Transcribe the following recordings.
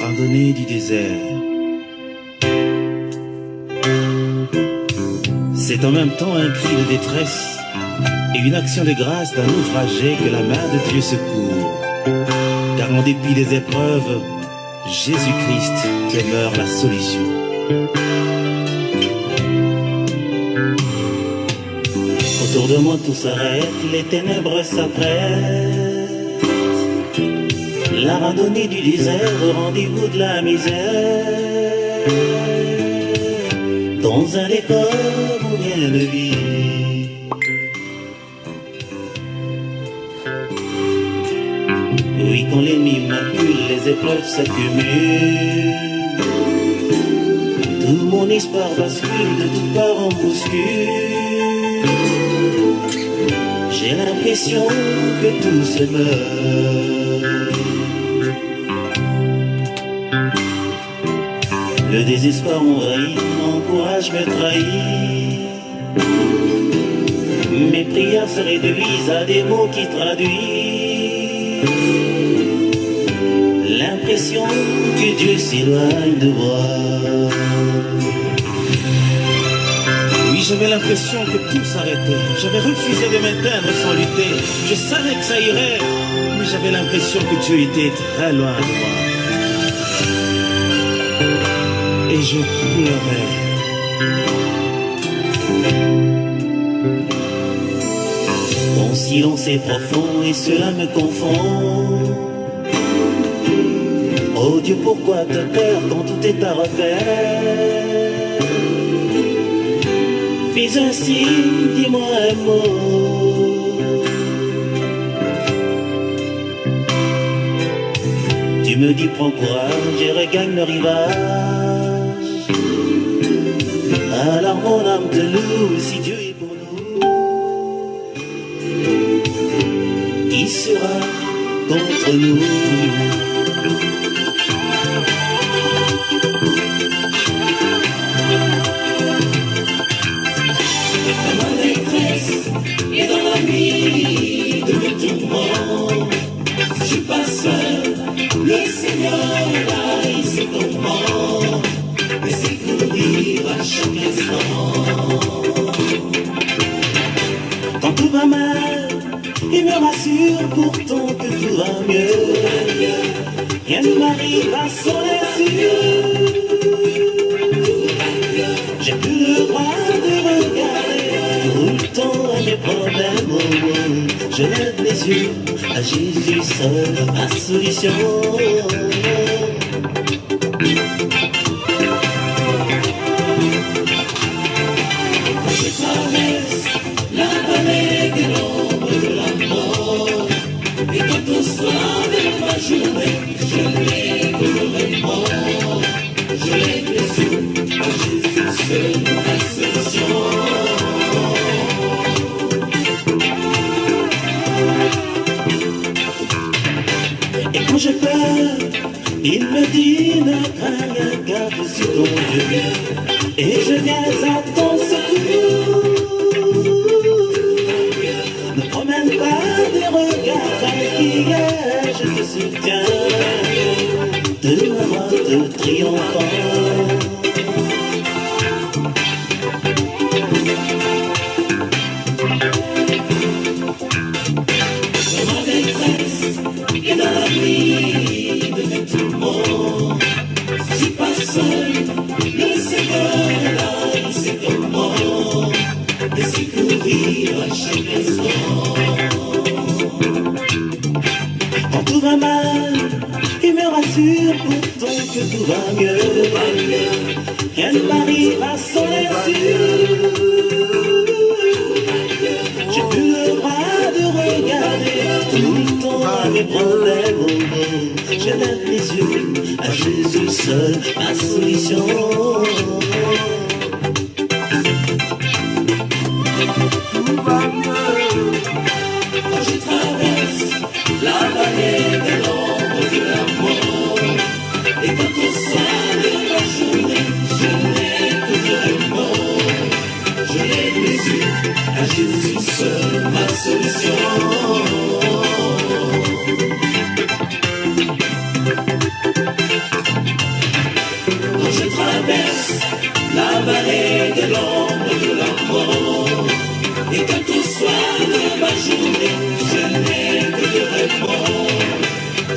randonnée du désert. C'est en même temps un cri de détresse et une action de grâce d'un naufragé que la main de Dieu secourt. Car en dépit des épreuves, Jésus-Christ demeure la solution. Autour de moi tout s'arrête, les ténèbres s'apprêtent. La randonnée du désert au rendez-vous de la misère. Dans un décor où rien ne vit. Oui, quand l'ennemi macule, les épreuves s'accumulent. Tout mon espoir bascule, de toutes parts en bouscule. J'ai l'impression que tout se meurt. Le désespoir m'envahit, mon courage me trahit. Mes prières se réduisent à des mots qui traduisent l'impression que Dieu s'éloigne de moi. Oui, j'avais l'impression que tout s'arrêtait. J'avais refusé de m'éteindre sans lutter. Je savais que ça irait, mais j'avais l'impression que Dieu était très loin de moi. Et je pleurais. Mon silence est profond et cela me confond. Oh Dieu, pourquoi te peur quand tout est à refaire? Fais un signe, dis-moi un mot. Tu me dis prends courage et regagne le rivage. Alors mon âme te loue, si Dieu est pour nous, qui sera contre nous? Dans ma détresse et dans la nuit de mes tourments, je suis pas seul, le Seigneur est là, il sait comment me secourir à chaque instant. Quand tout va mal, il me rassure pourtant que tout va mieux. Rien ne m'arrive à son insu. J'ai plus le droit de regarder tout le temps à mes problèmes. Je lève les yeux à Jésus seul, ma solution. Quand je traverse la vallée de l'ombre de la mort, et quand au soir de ma journée, je n'ai que le remords, je lève les yeux à Jésus seul, ma solution. Et quand j'ai peur, il me dit ne crains rien, garde sur ton Dieu, et je viens à ton secours. Ne promène pas des regards inquiets, je te soutiens de ma main de triomphant. Dans ma détresse et dans la nuit de mes tourments, je suis pas seul, le Seigneur est là, il sait comment me secourir à chaque instant. Quand tout va mal, il me rassure pourtant que tout va mieux. Rien ne m'arrive à son insu. J'ai plus le droit de regarder tout le temps à mes problèmes. Je lève les yeux à Jésus seul, ma solution. Quand je traverse la vallée de l'ombre de la mort, et quand au soir de ma journée, je n'ai que de remords, je lève les yeux à Jésus seul, ma solution.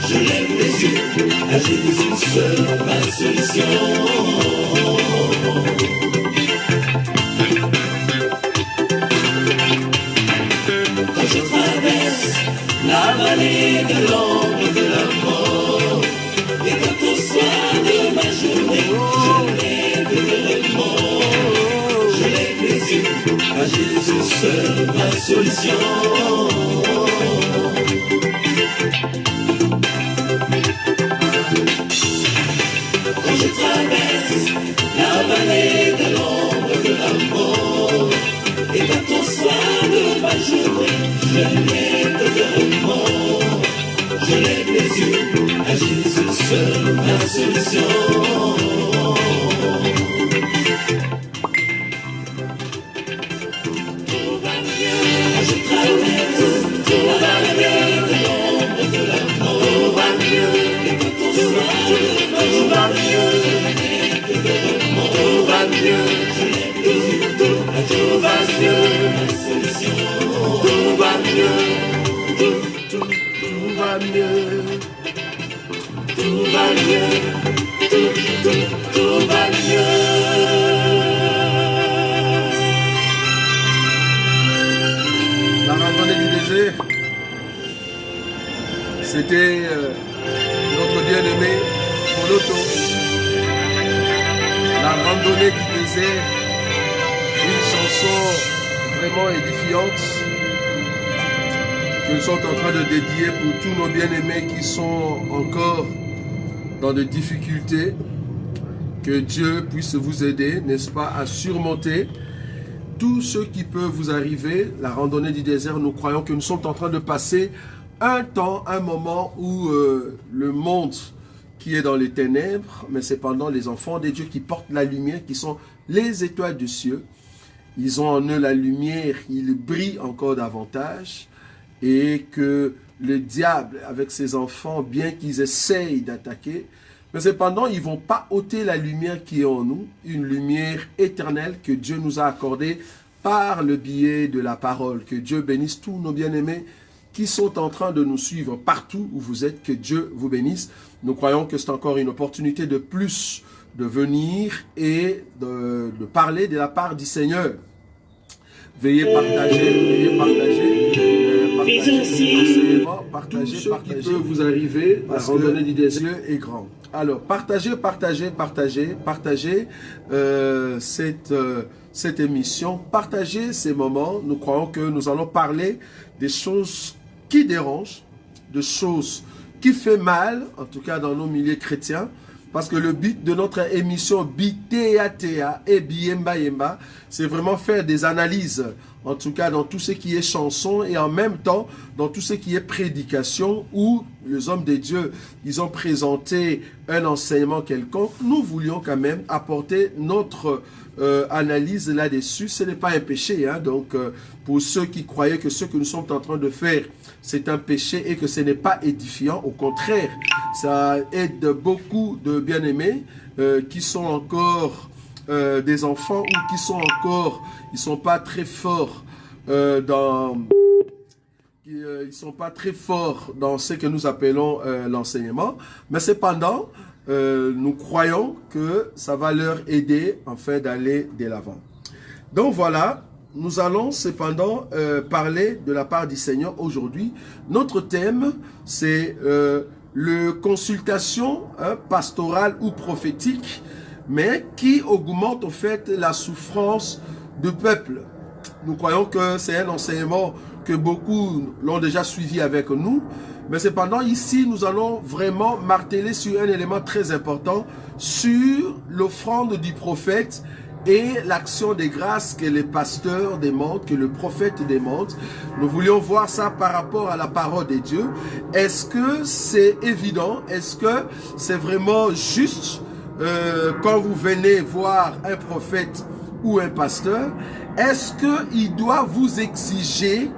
Je lève les yeux à Jésus seul, ma solution. Quand je traverse la vallée de l'ombre de la mort, et quand au soir de ma journée, je n'ai que de remords, je lève les yeux à Jésus seul, ma solution. Quand je traverse la vallée de l'ombre de la mort, et quand au soir de ma journée, je n'ai que de remords, je lève les yeux à Jésus seul, ma solution. Tout va mieux. Quand je traverse la vallée de l'ombre de la mort, tout va mieux. Et quand au soir de ma journée, je n'ai que de remords, tout va mieux. Je lève les yeux à Jésus, ma solution. Tout va mieux. Tout va mieux. Tout va mieux. Tout va mieux. La randonnée du désert, c'était notre bien-aimé Moloto. La randonnée du désert, une chanson vraiment édifiante que nous sommes en train de dédier pour tous nos bien-aimés qui sont encore dans des difficultés. Que Dieu puisse vous aider, n'est-ce pas, à surmonter tout ce qui peut vous arriver. La randonnée du désert, nous croyons que nous sommes en train de passer un temps, un moment où le monde qui est dans les ténèbres, mais cependant les enfants des dieux qui portent la lumière, qui sont les étoiles du ciel, ils ont en eux la lumière, ils brillent encore davantage, et que le diable, avec ses enfants, bien qu'ils essayent d'attaquer, mais cependant, ils ne vont pas ôter la lumière qui est en nous, une lumière éternelle que Dieu nous a accordée par le biais de la parole. Que Dieu bénisse tous nos bien-aimés qui sont en train de nous suivre partout où vous êtes. Que Dieu vous bénisse. Nous croyons que c'est encore une opportunité de plus de venir et de parler de la part du Seigneur. Veuillez partager, partagez ce qui peut vous arriver, parce que Dieu est grand. Alors, partagez cette émission, partagez ces moments. Nous croyons que nous allons parler des choses qui dérangent, des choses qui font mal, en tout cas dans nos milieux chrétiens. Parce que le but de notre émission Bitea et Biemba Yemba, c'est vraiment faire des analyses, en tout cas dans tout ce qui est chanson et en même temps dans tout ce qui est prédication, où les hommes de Dieu, ils ont présenté un enseignement quelconque. Nous voulions quand même apporter notre analyse là-dessus. Ce n'est pas un péché, hein? Donc pour ceux qui croyaient que ce que nous sommes en train de faire, c'est un péché et que ce n'est pas édifiant, au contraire, ça aide beaucoup de bien-aimés qui sont encore des enfants ou qui sont encore, ils sont pas très forts ils sont pas très forts dans ce que nous appelons l'enseignement, mais cependant nous croyons que ça va leur aider en fait d'aller de l'avant. Donc voilà, nous allons cependant parler de la part du Seigneur aujourd'hui. Notre thème, c'est le consultation pastorale ou prophétique, mais qui augmente en fait la souffrance du peuple. Nous croyons que c'est un enseignement que beaucoup l'ont déjà suivi avec nous, mais cependant ici nous allons vraiment marteler sur un élément très important, sur l'offrande du prophète et l'action des grâces que les pasteurs demandent, que le prophète demande. Nous voulions voir ça par rapport à la parole de Dieu. Est-ce que c'est évident? Est-ce que c'est vraiment juste quand vous venez voir un prophète ou un pasteur? Est-ce qu'il doit vous exiger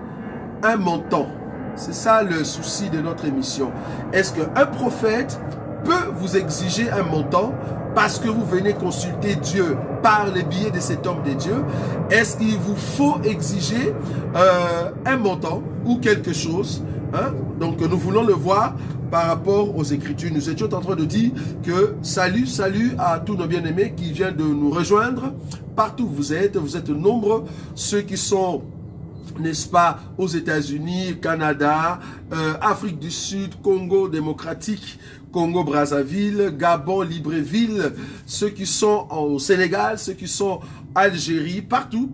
un montant? C'est ça le souci de notre émission. Est-ce qu'un prophète peut vous exiger un montant parce que vous venez consulter Dieu par le biais de cet homme de Dieu? Est-ce qu'il vous faut exiger un montant ou quelque chose Hein? Donc nous voulons le voir par rapport aux Écritures. Nous étions en train de dire que salut à tous nos bien-aimés qui viennent de nous rejoindre. Partout où vous êtes nombreux, ceux qui sont, n'est-ce pas, aux États-Unis, Canada, Afrique du Sud, Congo démocratique, Congo-Brazzaville, Gabon, Libreville, ceux qui sont au Sénégal, ceux qui sont en Algérie, partout.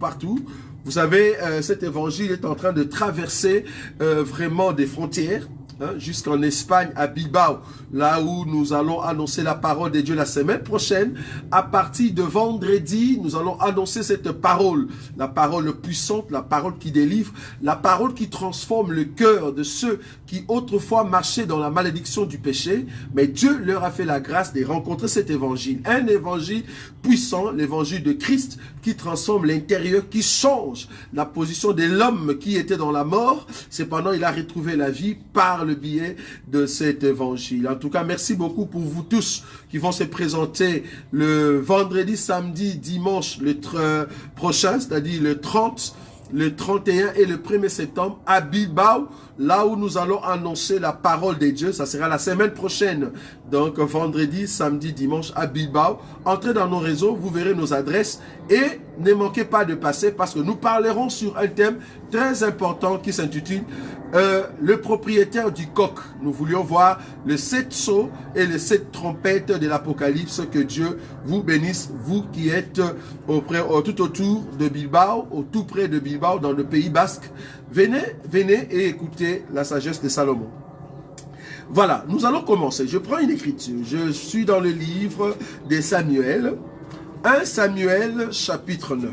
Vous savez, cet évangile est en train de traverser vraiment des frontières. Jusqu'en Espagne, à Bilbao, là où nous allons annoncer la parole de Dieu la semaine prochaine. À partir de vendredi, nous allons annoncer cette parole, la parole puissante, la parole qui délivre, la parole qui transforme le cœur de ceux qui autrefois marchaient dans la malédiction du péché, mais Dieu leur a fait la grâce de rencontrer cet évangile, un évangile puissant, l'évangile de Christ qui transforme l'intérieur, qui change la position de l'homme qui était dans la mort. Cependant, il a retrouvé la vie par le biais de cet évangile. En tout cas, merci beaucoup pour vous tous qui vont se présenter le vendredi, samedi, dimanche, le prochain, c'est-à-dire le 30, le 31 et le 1er septembre à Bilbao, là où nous allons annoncer la parole de Dieu. Ça sera la semaine prochaine. Donc, vendredi, samedi, dimanche à Bilbao. Entrez dans nos réseaux, vous verrez nos adresses et ne manquez pas de passer parce que nous parlerons sur un thème très important qui s'intitule le propriétaire du coq. Nous voulions voir les 7 sceaux et les 7 trompettes de l'Apocalypse. Que Dieu vous bénisse, vous qui êtes tout autour de Bilbao, au tout près de Bilbao, dans le Pays Basque. Venez et écoutez la sagesse de Salomon. Voilà, nous allons commencer. Je prends une écriture. Je suis dans le livre de Samuel. 1 Samuel chapitre 9.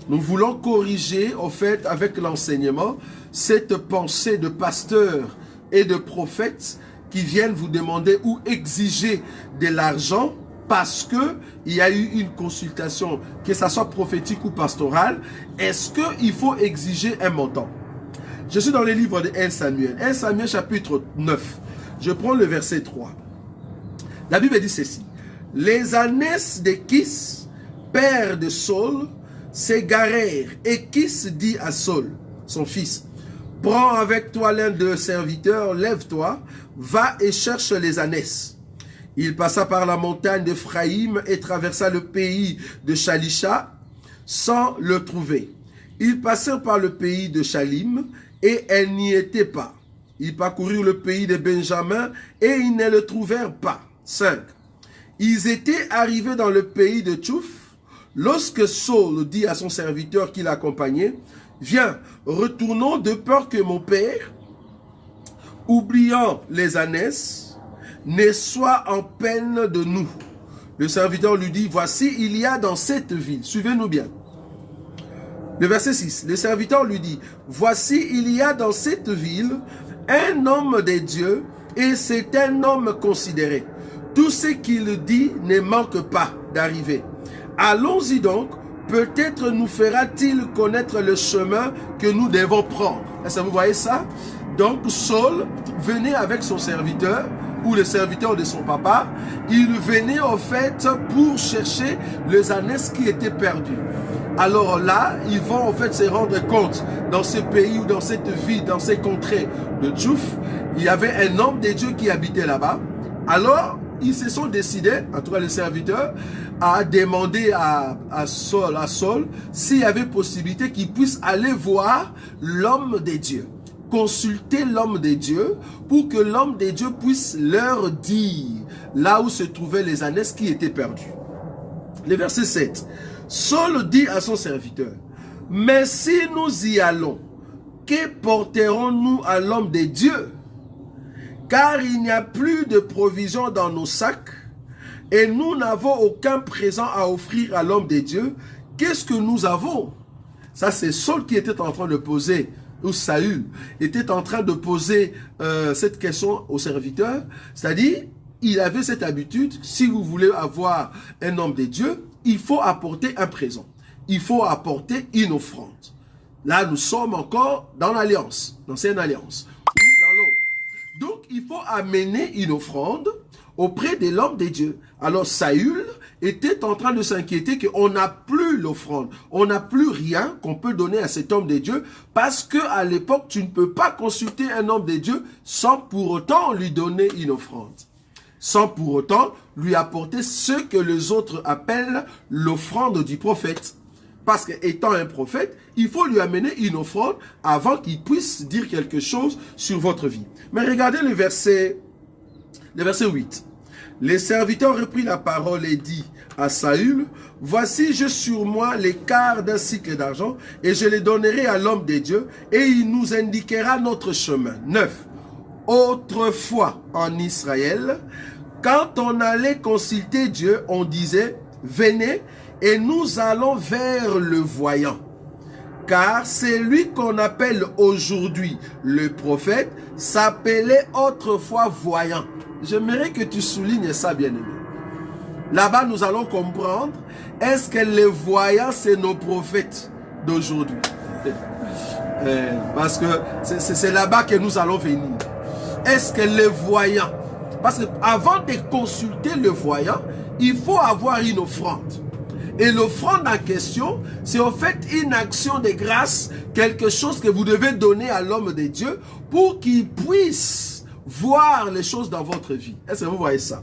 Nous voulons corriger, au fait, avec l'enseignement, cette pensée de pasteurs et de prophètes qui viennent vous demander ou exiger de l'argent parce que il y a eu une consultation, que ça soit prophétique ou pastorale. Est-ce qu'il faut exiger un montant? Je suis dans le livre de 1 Samuel. 1 Samuel chapitre 9. Je prends le verset 3. La Bible dit ceci. Les ânesses de Kis, père de Saul, s'égarèrent. Et Kis dit à Saul, son fils, prends avec toi l'un de serviteurs, lève-toi, va et cherche les ânesses. Il passa par la montagne d'Ephraïm et traversa le pays de Shalisha sans le trouver. Ils passèrent par le pays de Shalim et elles n'y étaient pas. Ils parcoururent le pays de Benjamin et ils ne le trouvèrent pas. 5. Ils étaient arrivés dans le pays de Tchouf lorsque Saul dit à son serviteur qui l'accompagnait, « Viens, retournons de peur que mon père, oubliant les ânesses, ne soit en peine de nous. » Le serviteur lui dit, « Voici, il y a dans cette ville. » Suivez-nous bien. Le verset 6. Le serviteur lui dit, « Voici, il y a dans cette ville un homme de Dieu et c'est un homme considéré. Tout ce qu'il dit ne manque pas d'arriver. Allons-y donc, peut-être nous fera-t-il connaître le chemin que nous devons prendre. » Est-ce que vous voyez ça? Donc Saul venait avec son serviteur ou le serviteur de son papa. Il venait en fait pour chercher les ânesses qui étaient perdues. Alors là, ils vont en fait se rendre compte dans ce pays ou dans cette ville, dans ces contrées de Tchouf, il y avait un homme de Dieu qui habitait là-bas. Alors, ils se sont décidés, en tout cas les serviteurs, à demander à Saul s'il y avait possibilité qu'il puisse aller voir l'homme de Dieu, consulter l'homme de Dieu pour que l'homme de Dieu puisse leur dire là où se trouvaient les ânesses qui étaient perdues. Le verset 7. Saul dit à son serviteur, « Mais si nous y allons, que porterons-nous à l'homme de Dieu? Car il n'y a plus de provisions dans nos sacs, et nous n'avons aucun présent à offrir à l'homme de Dieu. Qu'est-ce que nous avons? » Ça, c'est Saul qui était en train de poser, ou Saül était en train de poser cette question au serviteur. C'est-à-dire, il avait cette habitude, si vous voulez avoir un homme de Dieu, il faut apporter un présent. Il faut apporter une offrande. Là, nous sommes encore dans l'alliance, l'ancienne alliance, ou dans l'autre. Donc, il faut amener une offrande auprès de l'homme de Dieu. Alors, Saül était en train de s'inquiéter qu'on n'a plus l'offrande, on n'a plus rien qu'on peut donner à cet homme de Dieu, parce qu'à l'époque, tu ne peux pas consulter un homme de Dieu sans pour autant lui donner une offrande, sans pour autant lui apporter ce que les autres appellent l'offrande du prophète. Parce qu'étant un prophète, il faut lui amener une offrande avant qu'il puisse dire quelque chose sur votre vie. Mais regardez le verset 8. Les serviteurs reprit la parole et dit à Saül, « Voici, j'ai sur moi les quarts d'un cycle d'argent, et je les donnerai à l'homme des dieux, et il nous indiquera notre chemin. » 9. Autrefois en Israël, quand on allait consulter Dieu, on disait, « Venez, et nous allons vers le voyant. » Car c'est lui qu'on appelle aujourd'hui le prophète, s'appelait autrefois voyant. J'aimerais que tu soulignes ça, bien-aimé. Là-bas, nous allons comprendre, est-ce que les voyants, c'est nos prophètes d'aujourd'hui? Parce que c'est là-bas que nous allons venir. Est-ce que les voyants, parce qu'avant de consulter le voyant, il faut avoir une offrande. Et l'offrande en question, c'est en fait une action de grâce, quelque chose que vous devez donner à l'homme de Dieu pour qu'il puisse voir les choses dans votre vie. Est-ce que vous voyez ça?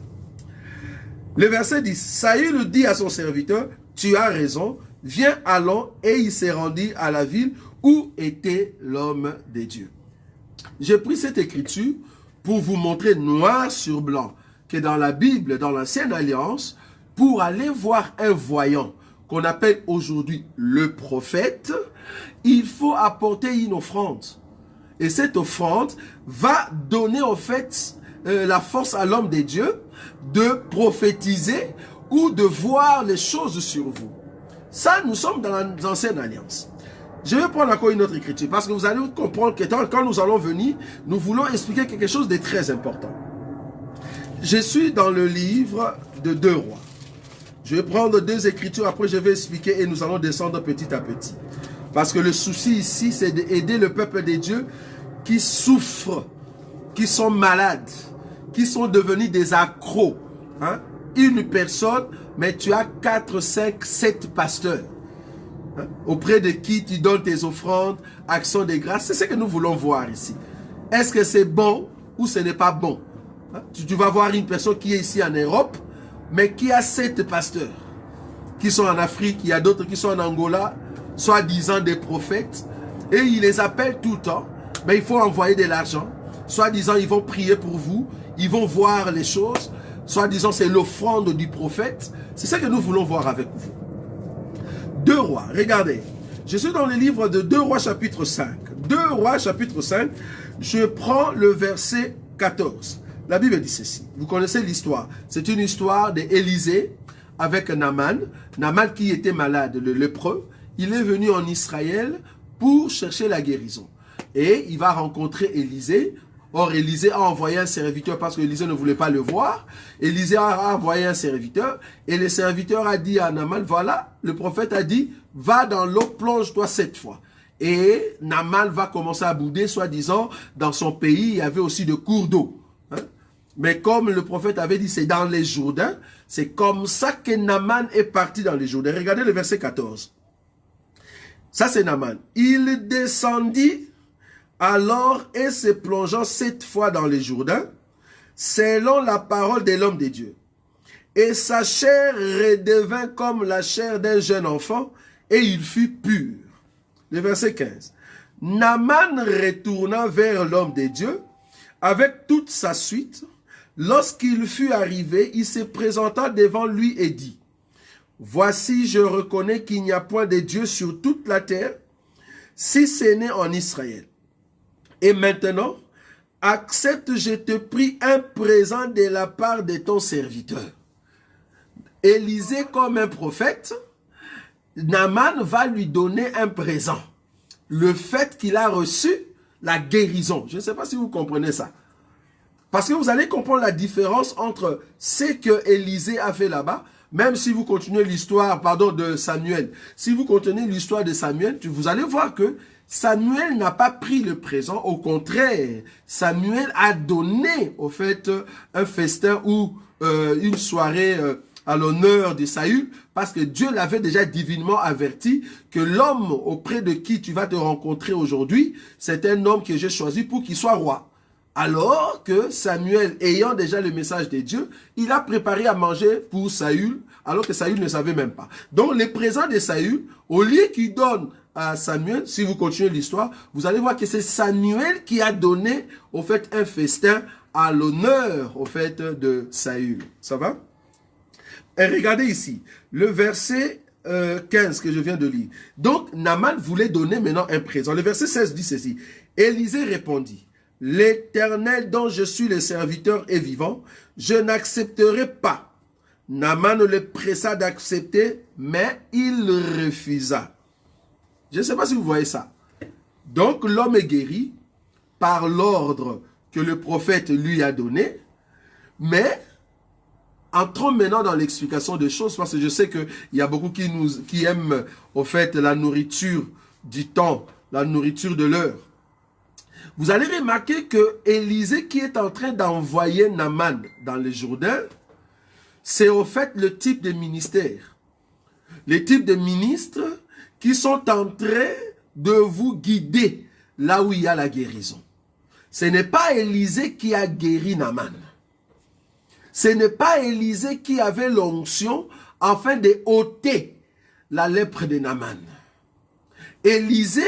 Le verset 10, Saül dit à son serviteur, « Tu as raison, viens, allons. » Et il s'est rendu à la ville où était l'homme de Dieu. J'ai pris cette écriture pour vous montrer noir sur blanc que dans la Bible, dans l'Ancienne Alliance, pour aller voir un voyant qu'on appelle aujourd'hui le prophète, il faut apporter une offrande. Et cette offrande va donner en fait la force à l'homme de Dieu de prophétiser ou de voir les choses sur vous. Ça, nous sommes dans l'Ancienne Alliance. Je vais prendre encore une autre écriture parce que vous allez comprendre que quand nous allons venir, nous voulons expliquer quelque chose de très important. Je suis dans le livre de 2 Rois. Je vais prendre 2 écritures, après je vais expliquer et nous allons descendre petit à petit. Parce que le souci ici, c'est d'aider le peuple de Dieu qui souffrent, qui sont malades, qui sont devenus des accros. Hein? Une personne, mais tu as 4, 5, 7 pasteurs. Hein? Auprès de qui tu donnes tes offrandes, actions de grâce. C'est ce que nous voulons voir ici. Est-ce que c'est bon ou ce n'est pas bon? Hein? Tu vas voir une personne qui est ici en Europe, mais qui a 7 pasteurs, qui sont en Afrique, il y a d'autres qui sont en Angola, soi-disant des prophètes, et ils les appellent tout le temps, mais il faut envoyer de l'argent, soi-disant ils vont prier pour vous, ils vont voir les choses, soi-disant c'est l'offrande du prophète. C'est ça que nous voulons voir avec vous. 2 Rois, regardez, je suis dans le livre de 2 Rois chapitre 5. 2 Rois chapitre 5, je prends le verset 14. La Bible dit ceci, vous connaissez l'histoire, c'est une histoire d'Élisée avec Naaman, Naaman qui était malade, le lépreux, il est venu en Israël pour chercher la guérison. Et il va rencontrer Élisée, or Élisée a envoyé un serviteur parce que Élisée ne voulait pas le voir, Élisée a envoyé un serviteur, et le serviteur a dit à Naaman, voilà, le prophète a dit, va dans l'eau, plonge-toi 7 fois. Et Naaman va commencer à bouder, soi-disant, dans son pays, il y avait aussi de cours d'eau. Mais comme le prophète avait dit, c'est dans les Jourdains, c'est comme ça que Naaman est parti dans les Jourdains. Regardez le verset 14. Ça, c'est Naaman. Il descendit alors et se plongeant 7 fois dans les Jourdains, selon la parole de l'homme de Dieu. Et sa chair redevint comme la chair d'un jeune enfant, et il fut pur. Le verset 15. Naaman retourna vers l'homme de Dieu, avec toute sa suite. Lorsqu'il fut arrivé, il se présenta devant lui et dit, « Voici, je reconnais qu'il n'y a point de Dieu sur toute la terre, si ce n'est en Israël. Et maintenant, accepte, je te prie, un présent de la part de ton serviteur. » Élisée, comme un prophète, Naaman va lui donner un présent. Le fait qu'il a reçu la guérison. Je ne sais pas si vous comprenez ça. Parce que vous allez comprendre la différence entre ce que Élisée a fait là-bas, même si vous continuez l'histoire, de Samuel. Si vous continuez l'histoire de Samuel, vous allez voir que Samuel n'a pas pris le présent. Au contraire, Samuel a donné, au fait, un festin ou une soirée à l'honneur de Saül, parce que Dieu l'avait déjà divinement averti que l'homme auprès de qui tu vas te rencontrer aujourd'hui, c'est un homme que j'ai choisi pour qu'il soit roi. Alors que Samuel, ayant déjà le message de Dieu, il a préparé à manger pour Saül, alors que Saül ne savait même pas. Donc les présents de Saül, au lieu qu'il donne à Samuel, si vous continuez l'histoire, vous allez voir que c'est Samuel qui a donné, au fait, un festin à l'honneur, au fait, de Saül. Ça va? Et regardez ici, le verset 15 que je viens de lire. Donc, Naaman voulait donner maintenant un présent. Le verset 16 dit ceci. Élisée répondit, « L'Éternel dont je suis le serviteur est vivant, je n'accepterai pas. » Naaman le pressa d'accepter, mais il refusa. Je ne sais pas si vous voyez ça. Donc, l'homme est guéri par l'ordre que le prophète lui a donné, mais entrons maintenant dans l'explication des choses, parce que je sais qu'il y a beaucoup qui aiment, au fait, la nourriture du temps, la nourriture de l'heure. Vous allez remarquer que Élisée, qui est en train d'envoyer Naaman dans le Jourdain, c'est au fait le type de ministère. Les types de ministres qui sont en train de vous guider là où il y a la guérison. Ce n'est pas Élisée qui a guéri Naaman. Ce n'est pas Élisée qui avait l'onction afin de ôter la lèpre de Naaman. Élisée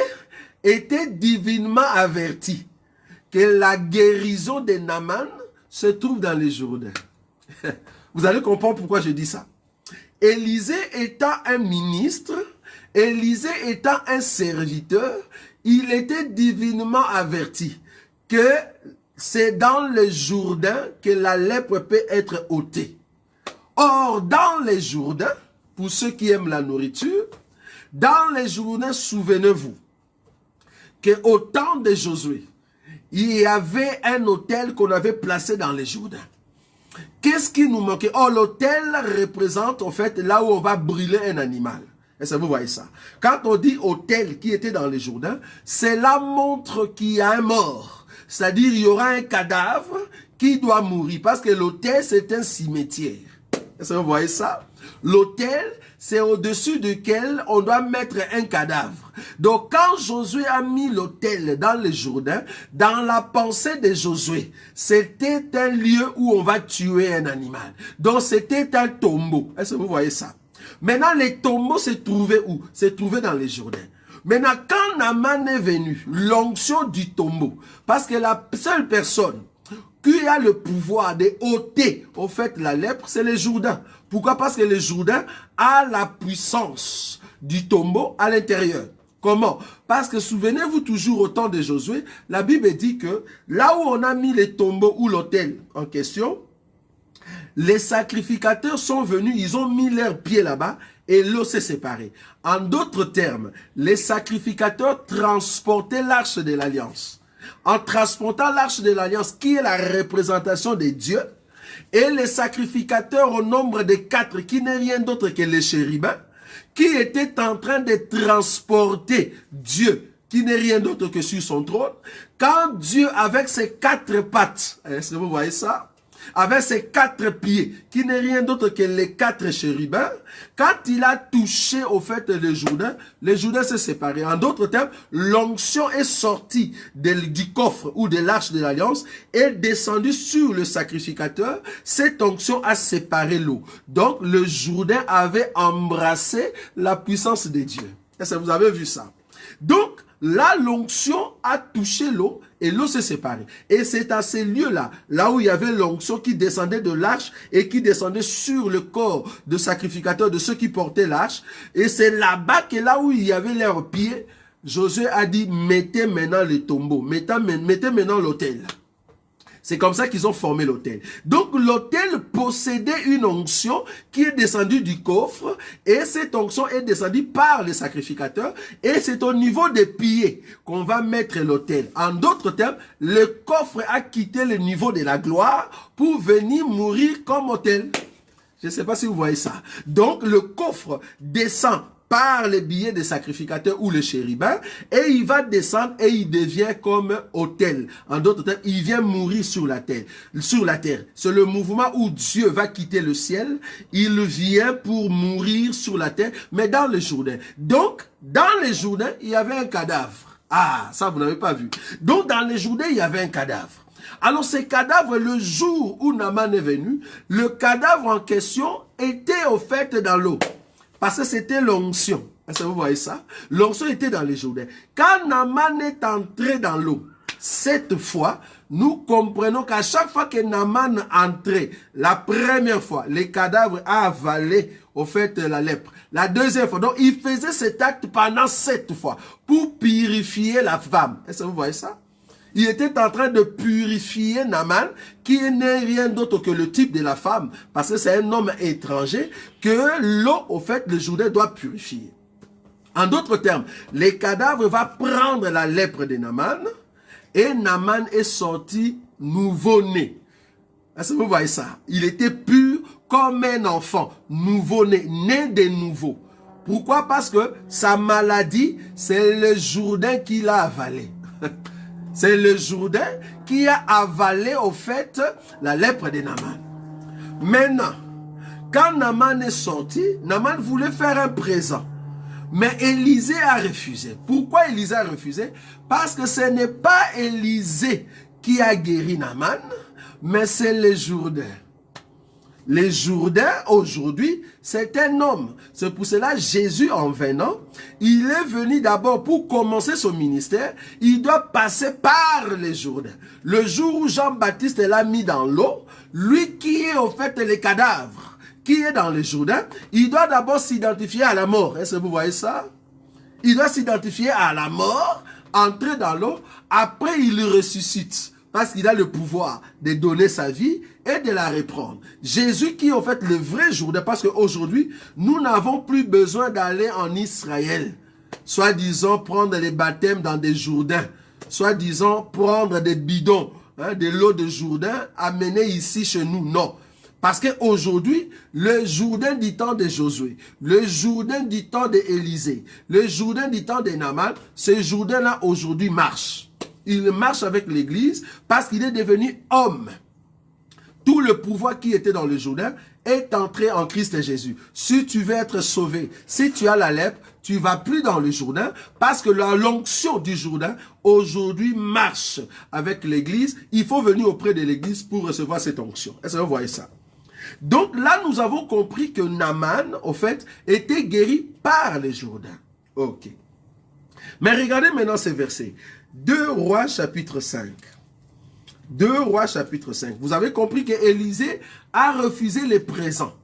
était divinement averti que la guérison de Naaman se trouve dans les Jourdains. Vous allez comprendre pourquoi je dis ça. Élisée étant un ministre, Élisée étant un serviteur, il était divinement averti que c'est dans le Jourdain que la lèpre peut être ôtée. Or, dans les Jourdains, pour ceux qui aiment la nourriture, dans les Jourdains, souvenez-vous qu'au temps de Josué, il y avait un autel qu'on avait placé dans les Jourdains. Qu'est-ce qui nous manquait? Oh, l'autel représente en fait là où on va brûler un animal. Est-ce que vous voyez ça? Quand on dit autel qui était dans les Jourdains, cela montre qu'il y a un mort. C'est-à-dire il y aura un cadavre qui doit mourir. Parce que l'autel c'est un cimetière. Est-ce que vous voyez ça? L'autel, c'est au-dessus duquel on doit mettre un cadavre. Donc, quand Josué a mis l'autel dans le Jourdain, dans la pensée de Josué, c'était un lieu où on va tuer un animal. Donc, c'était un tombeau. Est-ce que vous voyez ça? Maintenant, les tombeaux se trouvaient où? Se trouvaient dans les Jourdains. Maintenant, quand Naaman est venu, l'onction du tombeau, parce que la seule personne qui a le pouvoir de ôter, au fait, la lèpre, c'est les Jourdains. Pourquoi? Parce que les Jourdains a la puissance du tombeau à l'intérieur. Comment? Parce que souvenez-vous toujours au temps de Josué, la Bible dit que là où on a mis les tombeaux ou l'autel en question, les sacrificateurs sont venus, ils ont mis leurs pieds là-bas et l'eau s'est séparée. En d'autres termes, les sacrificateurs transportaient l'arche de l'alliance. En transportant l'arche de l'alliance qui est la représentation de Dieu, et les sacrificateurs au nombre de 4 qui n'est rien d'autre que les chérubins, qui étaient en train de transporter Dieu, qui n'est rien d'autre que sur son trône, quand Dieu avec ses 4 pattes, est-ce que vous voyez ça? Avec ses 4 pieds, qui n'est rien d'autre que les 4 chérubins, quand il a touché au fait les Jourdains s'est séparé. En d'autres termes, l'onction est sortie du coffre ou de l'arche de l'alliance, est descendue sur le sacrificateur. Cette onction a séparé l'eau. Donc, le Jourdain avait embrassé la puissance de Dieu. Est-ce que vous avez vu ça? Donc, là, l'onction a touché l'eau et l'eau s'est séparée. Et c'est à ces lieux-là, là où il y avait l'onction qui descendait de l'arche et qui descendait sur le corps de sacrificateurs, de ceux qui portaient l'arche. Et c'est là-bas que là où il y avait leurs pieds, Josué a dit, mettez maintenant les tombeaux, mettez maintenant l'autel. C'est comme ça qu'ils ont formé l'autel. Donc l'autel possédait une onction qui est descendue du coffre et cette onction est descendue par les sacrificateurs et c'est au niveau des pieds qu'on va mettre l'autel. En d'autres termes, le coffre a quitté le niveau de la gloire pour venir mourir comme autel. Je ne sais pas si vous voyez ça. Donc le coffre descend par les billets des sacrificateurs ou les chérubins, et il va descendre et il devient comme autel. En d'autres termes, il vient mourir sur la terre. C'est le mouvement où Dieu va quitter le ciel, il vient pour mourir sur la terre, mais dans le Jourdain. Donc, dans le Jourdain, il y avait un cadavre. Ah, ça vous n'avez pas vu. Donc, dans le Jourdain, il y avait un cadavre. Alors, ce cadavre, le jour où Naaman est venu, le cadavre en question était au fait dans l'eau. Parce que c'était l'onction. Est-ce que vous voyez ça? L'onction était dans les Jourdains. Quand Naaman est entré dans l'eau, cette fois, nous comprenons qu'à chaque fois que Naaman entrait, la première fois, les cadavres a avalé au fait la lèpre. La deuxième fois, donc il faisait cet acte pendant 7 fois pour purifier la femme. Est-ce que vous voyez ça? Il était en train de purifier Naaman, qui n'est rien d'autre que le type de la femme, parce que c'est un homme étranger que l'eau, au fait, le Jourdain doit purifier. En d'autres termes, les cadavres vont prendre la lèpre de Naaman, et Naaman est sorti nouveau-né. Est-ce que vous voyez ça? Il était pur comme un enfant, nouveau-né, né de nouveau. Pourquoi? Parce que sa maladie, c'est le Jourdain qui l'a avalé. C'est le Jourdain qui a avalé au fait la lèpre de Naaman. Maintenant, quand Naaman est sorti, Naaman voulait faire un présent. Mais Élisée a refusé. Pourquoi Élisée a refusé? Parce que ce n'est pas Élisée qui a guéri Naaman, mais c'est le Jourdain. Les Jourdains, aujourd'hui, c'est un homme. C'est pour cela, Jésus, en venant, il est venu d'abord pour commencer son ministère. Il doit passer par les Jourdains. Le jour où Jean-Baptiste l'a mis dans l'eau, lui qui est au fait les cadavres, qui est dans les Jourdains, il doit d'abord s'identifier à la mort. Est-ce que vous voyez ça? Il doit s'identifier à la mort, entrer dans l'eau, après il ressuscite. Parce qu'il a le pouvoir de donner sa vie et de la reprendre. Jésus qui est en fait le vrai Jourdain, parce qu'aujourd'hui, nous n'avons plus besoin d'aller en Israël. Soit disant prendre les baptêmes dans des Jourdains. Soit disant prendre des bidons, de l'eau de Jourdain, amener ici chez nous. Non. Parce qu'aujourd'hui, le Jourdain du temps de Josué, le Jourdain du temps d'Élisée, le Jourdain du temps de Naaman, ce Jourdain-là aujourd'hui marche. Il marche avec l'Église parce qu'il est devenu homme. Tout le pouvoir qui était dans le Jourdain est entré en Christ Jésus. Si tu veux être sauvé, si tu as la lèpre, tu ne vas plus dans le Jourdain parce que l'onction du Jourdain aujourd'hui marche avec l'Église. Il faut venir auprès de l'Église pour recevoir cette onction. Est-ce que vous voyez ça? Donc là, nous avons compris que Naaman, au fait, était guéri par le Jourdain. Ok. Mais regardez maintenant ces versets. 2 Rois chapitre 5. 2 Rois chapitre 5. Vous avez compris que Élisée a refusé les présents.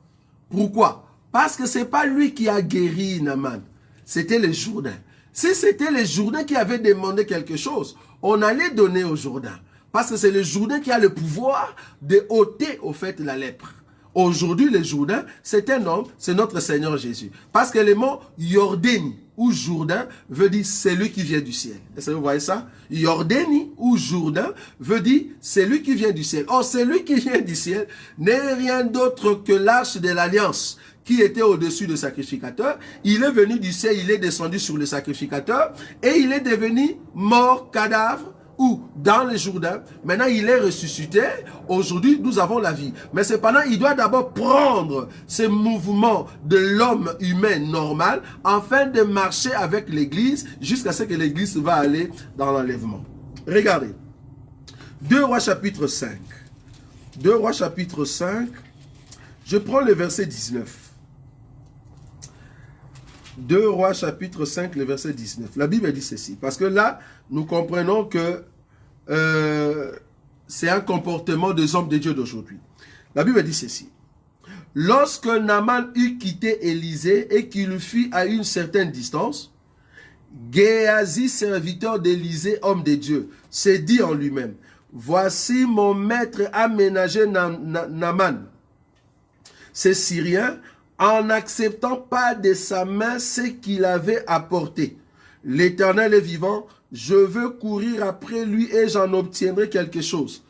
Pourquoi? Parce que ce n'est pas lui qui a guéri Naaman. C'était les Jourdains. Si c'était les Jourdains qui avaient demandé quelque chose, on allait donner aux Jourdains. Parce que c'est le Jourdain qui a le pouvoir de ôter au fait la lèpre. Aujourd'hui, les Jourdains, c'est un homme, c'est notre Seigneur Jésus. Parce que le mot Yordéni ou Jourdain veut dire celui qui vient du ciel. Est-ce que vous voyez ça? Yordéni ou Jourdain veut dire celui qui vient du ciel. Or, celui qui vient du ciel n'est rien d'autre que l'arche de l'alliance qui était au-dessus du sacrificateur. Il est venu du ciel, il est descendu sur le sacrificateur et il est devenu mort, cadavre, ou dans les Jourdains. Maintenant, il est ressuscité. Aujourd'hui, nous avons la vie. Mais cependant, il doit d'abord prendre ce mouvement de l'homme humain normal afin de marcher avec l'Église jusqu'à ce que l'Église va aller dans l'enlèvement. Regardez. 2 Rois chapitre 5. 2 Rois chapitre 5. Je prends le verset 19. 2 Rois chapitre 5, le verset 19. La Bible dit ceci. Parce que là, nous comprenons que c'est un comportement des hommes de Dieu d'aujourd'hui. La Bible dit ceci. Lorsque Naaman eut quitté Élisée et qu'il fut à une certaine distance, Géasi, serviteur d'Élisée, homme de Dieu, s'est dit en lui-même, voici mon maître a ménagé Naaman, ce Syrien, en n'acceptant pas de sa main ce qu'il avait apporté. L'Éternel est vivant, je veux courir après lui et j'en obtiendrai quelque chose.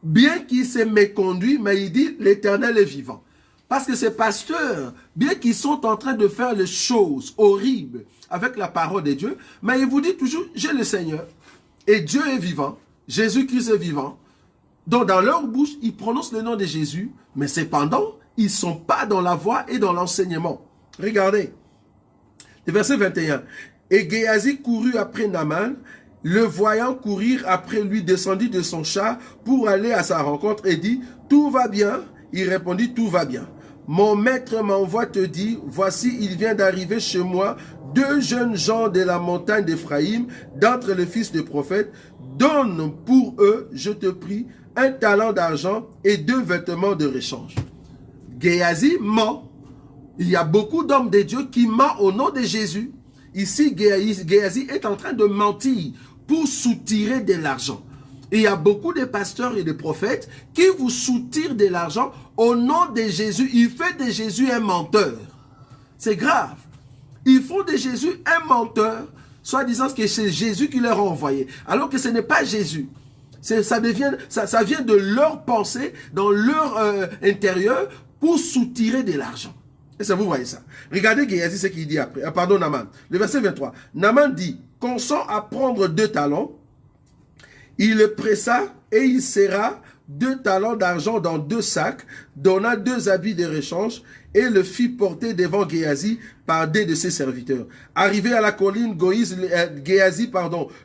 Bien qu'il s'est méconduit, mais il dit, l'Éternel est vivant. Parce que ces pasteurs, bien qu'ils sont en train de faire les choses horribles avec la parole de Dieu, mais ils vous disent toujours, j'ai le Seigneur, et Dieu est vivant, Jésus-Christ est vivant. Donc dans leur bouche, ils prononcent le nom de Jésus, mais cependant, ils ne sont pas dans la voie et dans l'enseignement. Regardez, le verset 21. Et Géasi courut après Naaman, le voyant courir après lui, descendit de son char pour aller à sa rencontre et dit, tout va bien. Il répondit, tout va bien. Mon maître m'envoie te dire, voici, il vient d'arriver chez moi 2 jeunes gens de la montagne d'Éphraïm, d'entre les fils de prophètes. Donne pour eux, je te prie, 1 talent d'argent et 2 vêtements de rechange. Géasi ment. Il y a beaucoup d'hommes de Dieu qui mentent au nom de Jésus. Ici, Géasi est en train de mentir pour soutirer de l'argent. Il y a beaucoup de pasteurs et de prophètes qui vous soutirent de l'argent au nom de Jésus. Ils font de Jésus un menteur. C'est grave. Ils font de Jésus un menteur, soit disant que c'est Jésus qui leur a envoyé, alors que ce n'est pas Jésus. Ça vient de leur pensée, dans leur intérieur, pour soutirer de l'argent. Et ça, vous voyez ça. Regardez Géasi, ce qu'il dit après. Pardon, Naaman. Le verset 23. Naaman dit, consent à prendre 2 talents. Il le pressa et il serra 2 talents d'argent dans 2 sacs, donna 2 habits de rechange et le fit porter devant Géasi par des de ses serviteurs. Arrivé à la colline, Géasi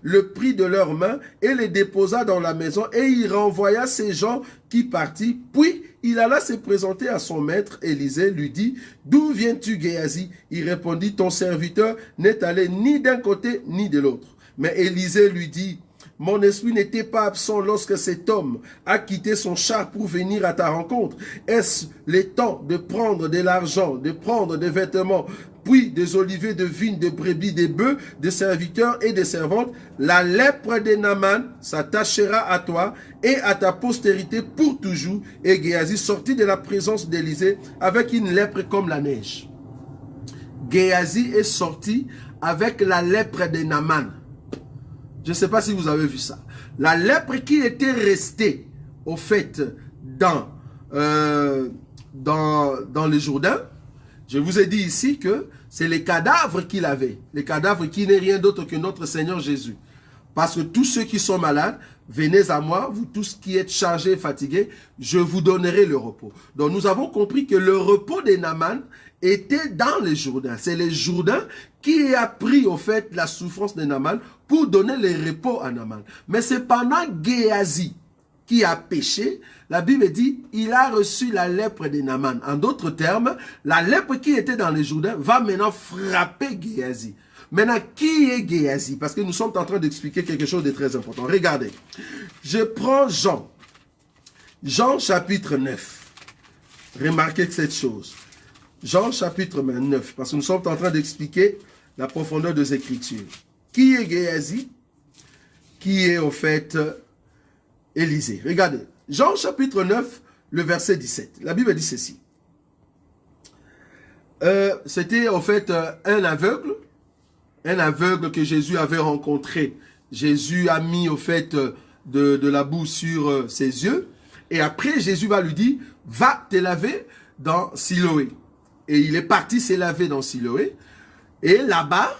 le prit de leurs mains et les déposa dans la maison et il renvoya ces gens qui partit. Puis il alla se présenter à son maître Élisée, lui dit, d'où viens-tu Géasi? Il répondit, ton serviteur n'est allé ni d'un côté ni de l'autre. Mais Élisée lui dit, mon esprit n'était pas absent lorsque cet homme a quitté son char pour venir à ta rencontre. Est-ce le temps de prendre de l'argent, de prendre des vêtements, puis des oliviers, de vignes, de brebis, des bœufs, des serviteurs et des servantes? La lèpre de Naaman s'attachera à toi et à ta postérité pour toujours. Et Géasi sortit de la présence d'Élisée avec une lèpre comme la neige. Géasi est sorti avec la lèpre de Naaman. Je ne sais pas si vous avez vu ça. La lèpre qui était restée, au fait, dans le Jourdain, je vous ai dit ici que c'est les cadavres qu'il avait. Les cadavres qui n'est rien d'autre que notre Seigneur Jésus. Parce que tous ceux qui sont malades, venez à moi, vous tous qui êtes chargés et fatigués, je vous donnerai le repos. Donc nous avons compris que le repos de Naaman était dans les Jourdains. C'est les Jourdains qui a pris au fait la souffrance de Naaman pour donner le repos à Naaman. Mais c'est pendant Géasi qui a péché, la Bible dit, il a reçu la lèpre de Naaman. En d'autres termes, la lèpre qui était dans les Jourdains va maintenant frapper Géasi. Maintenant, qui est Géasi? Parce que nous sommes en train d'expliquer quelque chose de très important. Regardez, je prends Jean. Jean chapitre 9. Remarquez cette chose. Jean chapitre 9, parce que nous sommes en train d'expliquer la profondeur des Écritures. Qui est Géasi? Qui est au fait Élisée? Regardez, Jean chapitre 9, le verset 17. La Bible dit ceci. C'était au fait un aveugle que Jésus avait rencontré. Jésus a mis au fait de la boue sur ses yeux. Et après, Jésus va lui dire, va te laver dans Siloé. Et il est parti se laver dans Siloé. Et là-bas,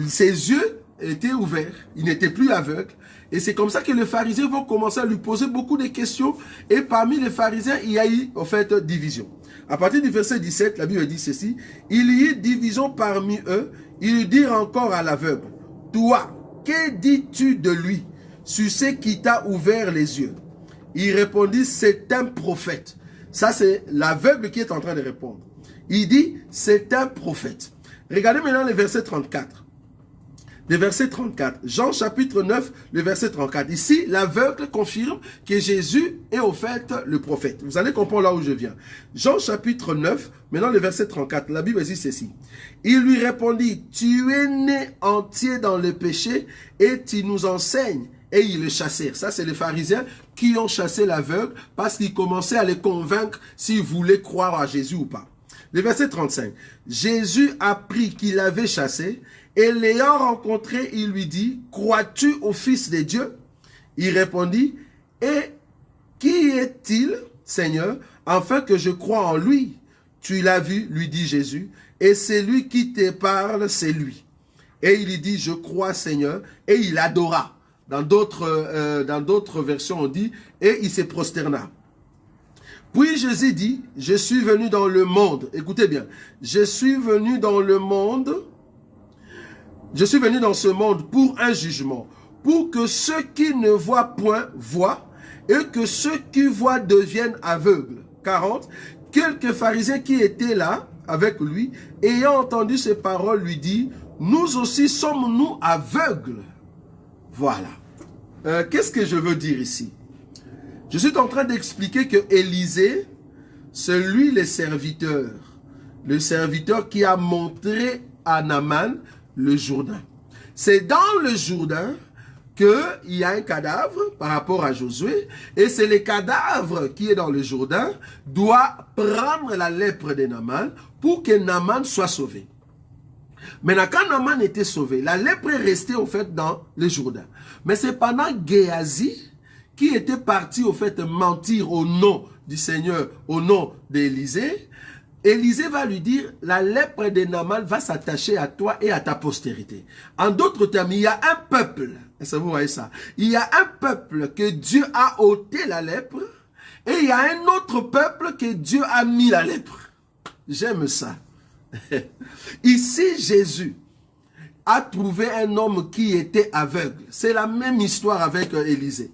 ses yeux étaient ouverts. Il n'était plus aveugle. Et c'est comme ça que les pharisiens vont commencer à lui poser beaucoup de questions. Et parmi les pharisiens, il y a eu, en fait, division. À partir du verset 17, la Bible dit ceci. Il y eut division parmi eux. Ils dirent encore à l'aveugle, toi, que dis-tu de lui, sur ce qui t'a ouvert les yeux? Il répondit, c'est un prophète. Ça, c'est l'aveugle qui est en train de répondre. Il dit, c'est un prophète. Regardez maintenant le verset 34. Le verset 34. Jean chapitre 9, le verset 34. Ici, l'aveugle confirme que Jésus est au fait le prophète. Vous allez comprendre là où je viens. Jean chapitre 9, maintenant le verset 34. La Bible dit ceci. Il lui répondit, tu es né entier dans le péché et tu nous enseignes. Et ils le chassèrent. Ça, c'est les pharisiens qui ont chassé l'aveugle parce qu'ils commençaient à les convaincre s'ils voulaient croire à Jésus ou pas. Le verset 35. Jésus apprit qu'il avait chassé et l'ayant rencontré, il lui dit, crois-tu au Fils de Dieu? Il répondit, et qui est-il, Seigneur, afin que je croie en lui. Tu l'as vu, lui dit Jésus, et c'est lui qui te parle, c'est lui. Et il lui dit, je crois Seigneur, et il adora. Dans d'autres versions, on dit, et il se prosterna. Puis Jésus dit, je suis venu dans le monde. Écoutez bien, je suis venu dans le monde, je suis venu dans ce monde pour un jugement, pour que ceux qui ne voient point voient, et que ceux qui voient deviennent aveugles. 40. Quelques pharisiens qui étaient là avec lui, ayant entendu ces paroles, lui dit, nous aussi sommes-nous aveugles? Voilà. Qu'est-ce que je veux dire ici? Je suis en train d'expliquer que Élisée, c'est lui le serviteur qui a montré à Naaman le Jourdain. C'est dans le Jourdain qu'il y a un cadavre par rapport à Josué, et c'est le cadavre qui est dans le Jourdain doit prendre la lèpre de Naaman pour que Naaman soit sauvé. Maintenant, quand Naaman était sauvé, la lèpre est restée au fait dans le Jourdain. Mais c'est pendant Géasi qui était parti au fait mentir au nom du Seigneur, au nom d'Élisée. Élisée va lui dire, la lèpre de Naaman va s'attacher à toi et à ta postérité. En d'autres termes, il y a un peuple, est-ce que vous voyez ça? Il y a un peuple que Dieu a ôté la lèpre, et il y a un autre peuple que Dieu a mis la lèpre. J'aime ça. Ici, Jésus a trouvé un homme qui était aveugle. C'est la même histoire avec Élisée.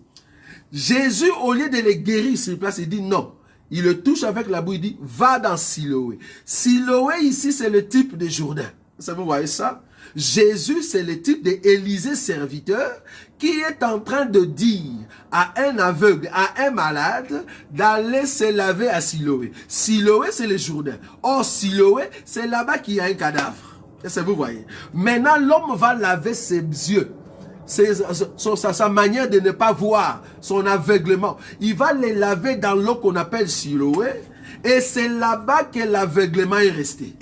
Jésus, au lieu de le guérir sur place, il dit non. Il le touche avec la boue, il dit, va dans Siloé. Siloé, ici, c'est le type de Jourdain. Vous voyez ça? Jésus, c'est le type d'Élisée serviteur qui est en train de dire à un aveugle, à un malade, d'aller se laver à Siloé. Siloé, c'est le Jourdain. Or, Siloé, c'est là-bas qu'il y a un cadavre. Est-ce que vous voyez? Maintenant, l'homme va laver ses yeux. C'est sa manière de ne pas voir, son aveuglement. Il va les laver dans l'eau qu'on appelle Siloé, et c'est là-bas que l'aveuglement est resté.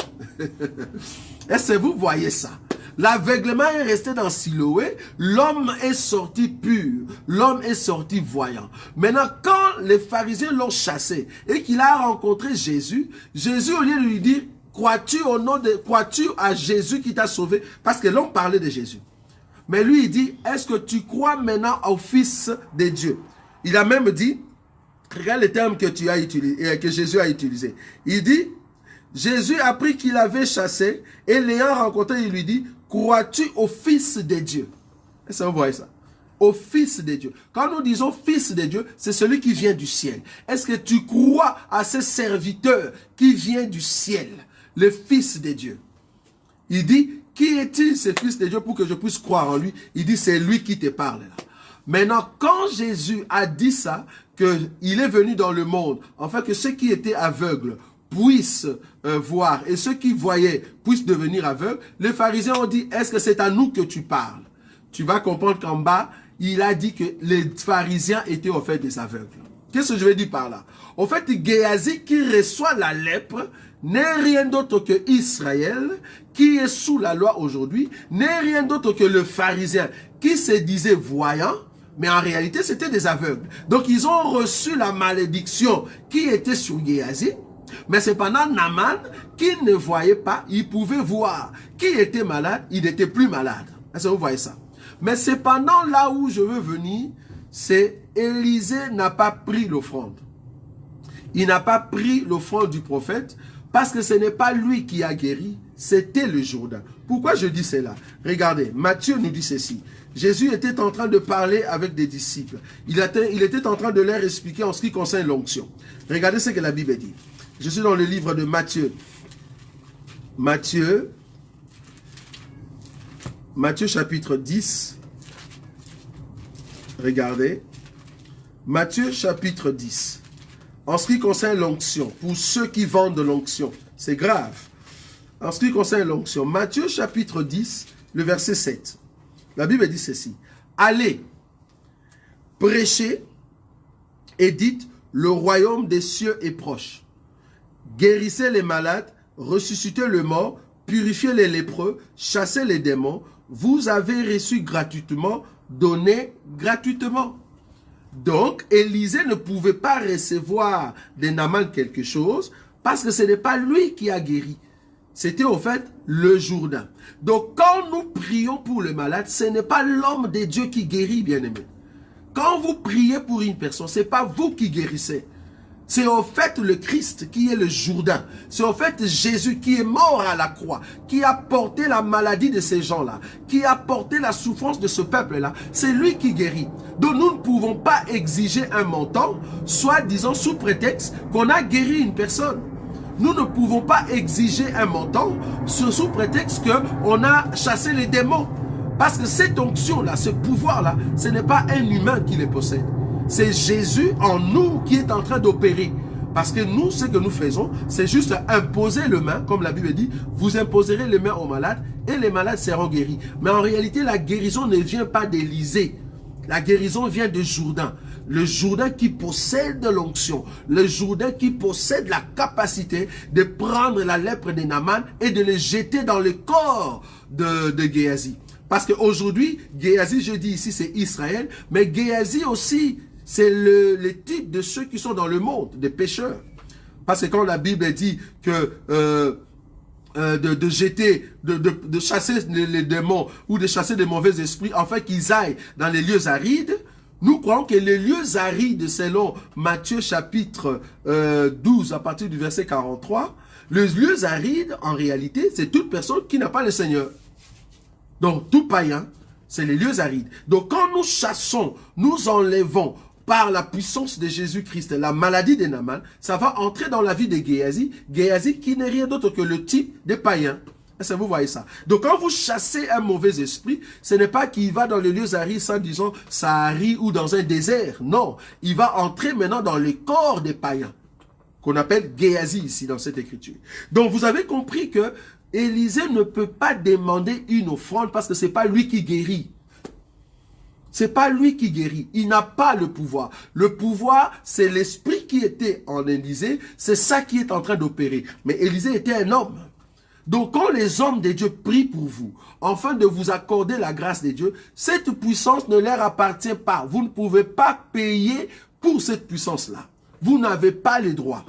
Est-ce que vous voyez ça? L'aveuglement est resté dans Siloé, l'homme est sorti pur, l'homme est sorti voyant. Maintenant, quand les pharisiens l'ont chassé et qu'il a rencontré Jésus, Jésus, au lieu de lui dire, crois-tu à Jésus qui t'a sauvé? Parce que l'homme parlait de Jésus. Mais lui, il dit, est-ce que tu crois maintenant au Fils de Dieu? Il a même dit, regarde le terme que tu as utilisé, que Jésus a utilisé. Il dit, Jésus a appris qu'il avait chassé, et l'ayant rencontré, il lui dit, crois-tu au Fils de Dieu? Est-ce que vous voyez ça? Au Fils de Dieu. Quand nous disons Fils de Dieu, c'est celui qui vient du ciel. Est-ce que tu crois à ce serviteur qui vient du ciel, le Fils de Dieu? Il dit, qui est-il ce Fils de Dieu pour que je puisse croire en lui? Il dit, c'est lui qui te parle là. Maintenant, quand Jésus a dit ça, qu'il est venu dans le monde, afin que ceux qui étaient aveugles puissent voir, et ceux qui voyaient puissent devenir aveugles, les pharisiens ont dit, est-ce que c'est à nous que tu parles? Tu vas comprendre qu'en bas, il a dit que les pharisiens étaient au fait des aveugles. Qu'est-ce que je veux dire par là? Au fait, Géasi qui reçoit la lèpre n'est rien d'autre que Israël qui est sous la loi aujourd'hui, n'est rien d'autre que le pharisien qui se disait voyant, mais en réalité c'était des aveugles. Donc ils ont reçu la malédiction qui était sur Géasi, mais cependant Naaman qui ne voyait pas, il pouvait voir. Qui était malade, il n'était plus malade. Est-ce que vous voyez ça? Mais cependant là où je veux venir, c'est Élisée n'a pas pris l'offrande. Il n'a pas pris l'offrande du prophète parce que ce n'est pas lui qui a guéri, c'était le Jourdain. Pourquoi je dis cela? Regardez, Matthieu nous dit ceci. Jésus était en train de parler avec des disciples. Il était en train de leur expliquer en ce qui concerne l'onction. Regardez ce que la Bible dit. Je suis dans le livre de Matthieu. Matthieu chapitre 10. Regardez. Matthieu chapitre 10. En ce qui concerne l'onction, pour ceux qui vendent de l'onction, c'est grave. En ce qui concerne l'onction, Matthieu chapitre 10, le verset 7. La Bible dit ceci. Allez, prêchez et dites, le royaume des cieux est proche. Guérissez les malades, ressuscitez les morts, purifiez les lépreux, chassez les démons. Vous avez reçu gratuitement, donnez gratuitement. Donc, Élisée ne pouvait pas recevoir de Naaman quelque chose parce que ce n'est pas lui qui a guéri. C'était au fait le Jourdain. Donc, quand nous prions pour le malade, ce n'est pas l'homme de Dieu qui guérit, bien-aimé. Quand vous priez pour une personne, ce n'est pas vous qui guérissez. C'est au fait le Christ qui est le Jourdain. C'est au fait Jésus qui est mort à la croix, qui a porté la maladie de ces gens-là, qui a porté la souffrance de ce peuple-là. C'est lui qui guérit. Donc nous ne pouvons pas exiger un montant, soit disant sous prétexte qu'on a guéri une personne. Nous ne pouvons pas exiger un montant sous prétexte qu'on a chassé les démons. Parce que cette onction-là, ce pouvoir-là, ce n'est pas un humain qui les possède. C'est Jésus en nous qui est en train d'opérer. Parce que nous, ce que nous faisons, c'est juste imposer les mains, comme la Bible dit, vous imposerez les mains aux malades et les malades seront guéris. Mais en réalité, la guérison ne vient pas d'Élisée. La guérison vient de Jourdain. Le Jourdain qui possède l'onction. Le Jourdain qui possède la capacité de prendre la lèpre de Naaman et de le jeter dans le corps de Géasi. Parce qu'aujourd'hui, Géasi, je dis ici, c'est Israël, mais Géasi aussi, c'est le type de ceux qui sont dans le monde, des pécheurs. Parce que quand la Bible dit que de chasser les démons ou de chasser des mauvais esprits, afin qu'ils aillent dans les lieux arides, nous croyons que les lieux arides, selon Matthieu chapitre 12, à partir du verset 43, les lieux arides, en réalité, c'est toute personne qui n'a pas le Seigneur. Donc, tout païen, c'est les lieux arides. Donc, quand nous chassons, nous enlevons par la puissance de Jésus-Christ la maladie de Naaman, ça va entrer dans la vie de Géasi. Géasi qui n'est rien d'autre que le type des païens. Est-ce que vous voyez ça? Donc, quand vous chassez un mauvais esprit, ce n'est pas qu'il va dans les lieux arides, sans disons Sahari ou dans un désert. Non, il va entrer maintenant dans le corps des païens, qu'on appelle Géasi ici dans cette écriture. Donc, vous avez compris que Élisée ne peut pas demander une offrande parce que ce n'est pas lui qui guérit. Ce n'est pas lui qui guérit. Il n'a pas le pouvoir. Le pouvoir, c'est l'esprit qui était en Élisée. C'est ça qui est en train d'opérer. Mais Élisée était un homme. Donc quand les hommes de Dieu prient pour vous, afin de vous accorder la grâce de Dieu, cette puissance ne leur appartient pas. Vous ne pouvez pas payer pour cette puissance-là. Vous n'avez pas les droits.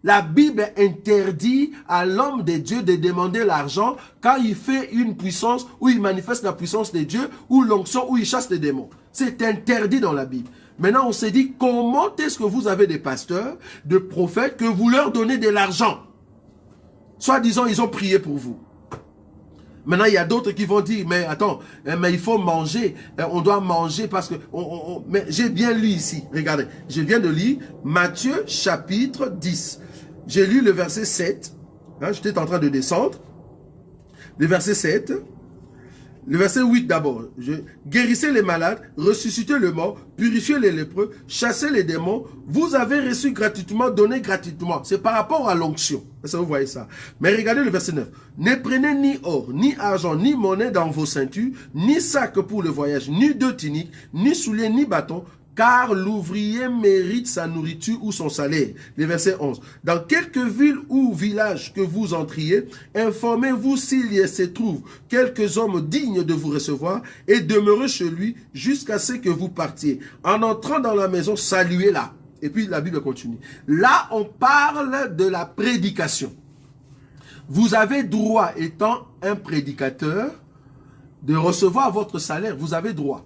La Bible interdit à l'homme de Dieu de demander l'argent quand il fait une puissance, où il manifeste la puissance de Dieu, ou l'onction, où il chasse les démons. C'est interdit dans la Bible. Maintenant, on s'est dit, comment est-ce que vous avez des pasteurs, des prophètes, que vous leur donnez de l'argent? Soit disant, ils ont prié pour vous. Maintenant, il y a d'autres qui vont dire, mais attends, mais il faut manger, on doit manger parce que... mais j'ai bien lu ici, regardez, je viens de lire Matthieu chapitre 10. J'ai lu le verset 7, hein, j'étais en train de descendre, le verset 7, le verset 8 d'abord. Guérissez les malades, ressuscitez les morts, purifiez les lépreux, chassez les démons, vous avez reçu gratuitement, donné gratuitement. C'est par rapport à l'onction. Est-ce que vous voyez ça? Mais regardez le verset 9. Ne prenez ni or, ni argent, ni monnaie dans vos ceintures, ni sac pour le voyage, ni deux tuniques, ni souliers, ni bâtons, car l'ouvrier mérite sa nourriture ou son salaire. Le verset 11. Dans quelque ville ou village que vous entriez, informez-vous s'il y se trouve quelques hommes dignes de vous recevoir et demeurez chez lui jusqu'à ce que vous partiez. En entrant dans la maison, saluez-la. Et puis la Bible continue. Là, on parle de la prédication. Vous avez droit, étant un prédicateur, de recevoir votre salaire. Vous avez droit.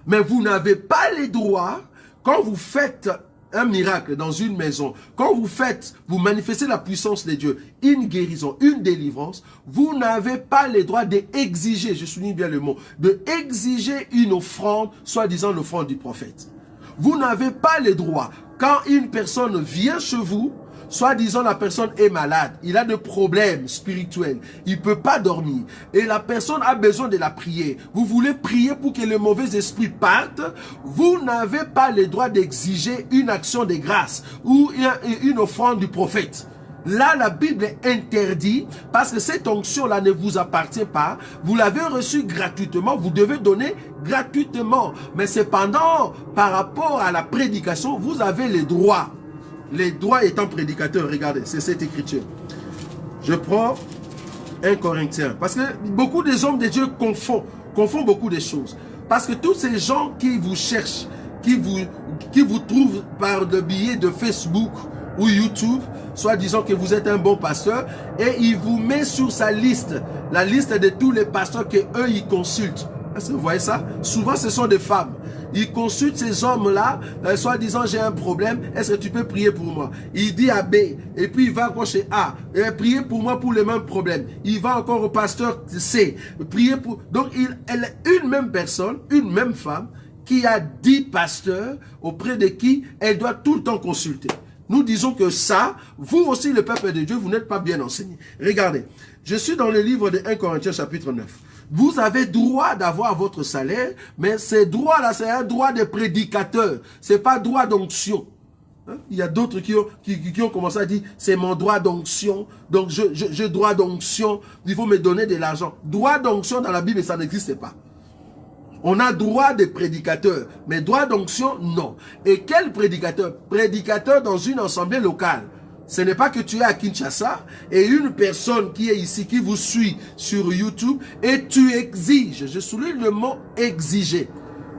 Mais vous n'avez pas les droits, quand vous faites un miracle dans une maison, quand vous manifestez la puissance de Dieu, une guérison, une délivrance, vous n'avez pas les droits d'exiger, je souligne bien le mot, d'exiger une offrande, soi-disant l'offrande du prophète. Vous n'avez pas les droits. Quand une personne vient chez vous, soit disant la personne est malade, il a des problèmes spirituels, il ne peut pas dormir, et la personne a besoin de la prière. Vous voulez prier pour que le mauvais esprit parte, vous n'avez pas le droit d'exiger une action de grâce ou une offrande du prophète. Là, la Bible interdit, parce que cette onction-là ne vous appartient pas, vous l'avez reçue gratuitement, vous devez donner gratuitement. Mais cependant, par rapport à la prédication, vous avez les droits. Les droits étant prédicateur, regardez, c'est cette écriture. Je prends 1 Corinthiens. Parce que beaucoup des hommes de Dieu confondent beaucoup de choses. Parce que tous ces gens qui vous cherchent, qui vous trouve par le biais de Facebook ou YouTube, soit disant que vous êtes un bon pasteur, et il vous met sur sa liste, la liste de tous les pasteurs que eux ils consultent. Est-ce que vous voyez ça? Souvent ce sont des femmes. Ils consultent ces hommes-là, soit disant j'ai un problème, est-ce que tu peux prier pour moi? Il dit à B, et puis il va encore chez A, prier pour moi pour le même problème. Il va encore au pasteur C, prier pour... Donc une même personne, une même femme, qui a 10 pasteurs auprès de qui elle doit tout le temps consulter. Nous disons que ça, vous aussi le peuple de Dieu, vous n'êtes pas bien enseigné. Regardez, je suis dans le livre de 1 Corinthiens chapitre 9. Vous avez droit d'avoir votre salaire, mais ce droit-là, c'est un droit de prédicateur. Ce n'est pas droit d'onction. Hein? Il y a d'autres qui ont commencé à dire, c'est mon droit d'onction, donc je droit d'onction, il faut me donner de l'argent. Droit d'onction dans la Bible, ça n'existe pas. On a droit de prédicateur, mais droit d'onction, non. Et quel prédicateur? Prédicateur dans une assemblée locale. Ce n'est pas que tu es à Kinshasa et une personne qui est ici, qui vous suit sur YouTube, et tu exiges, je souligne le mot exiger.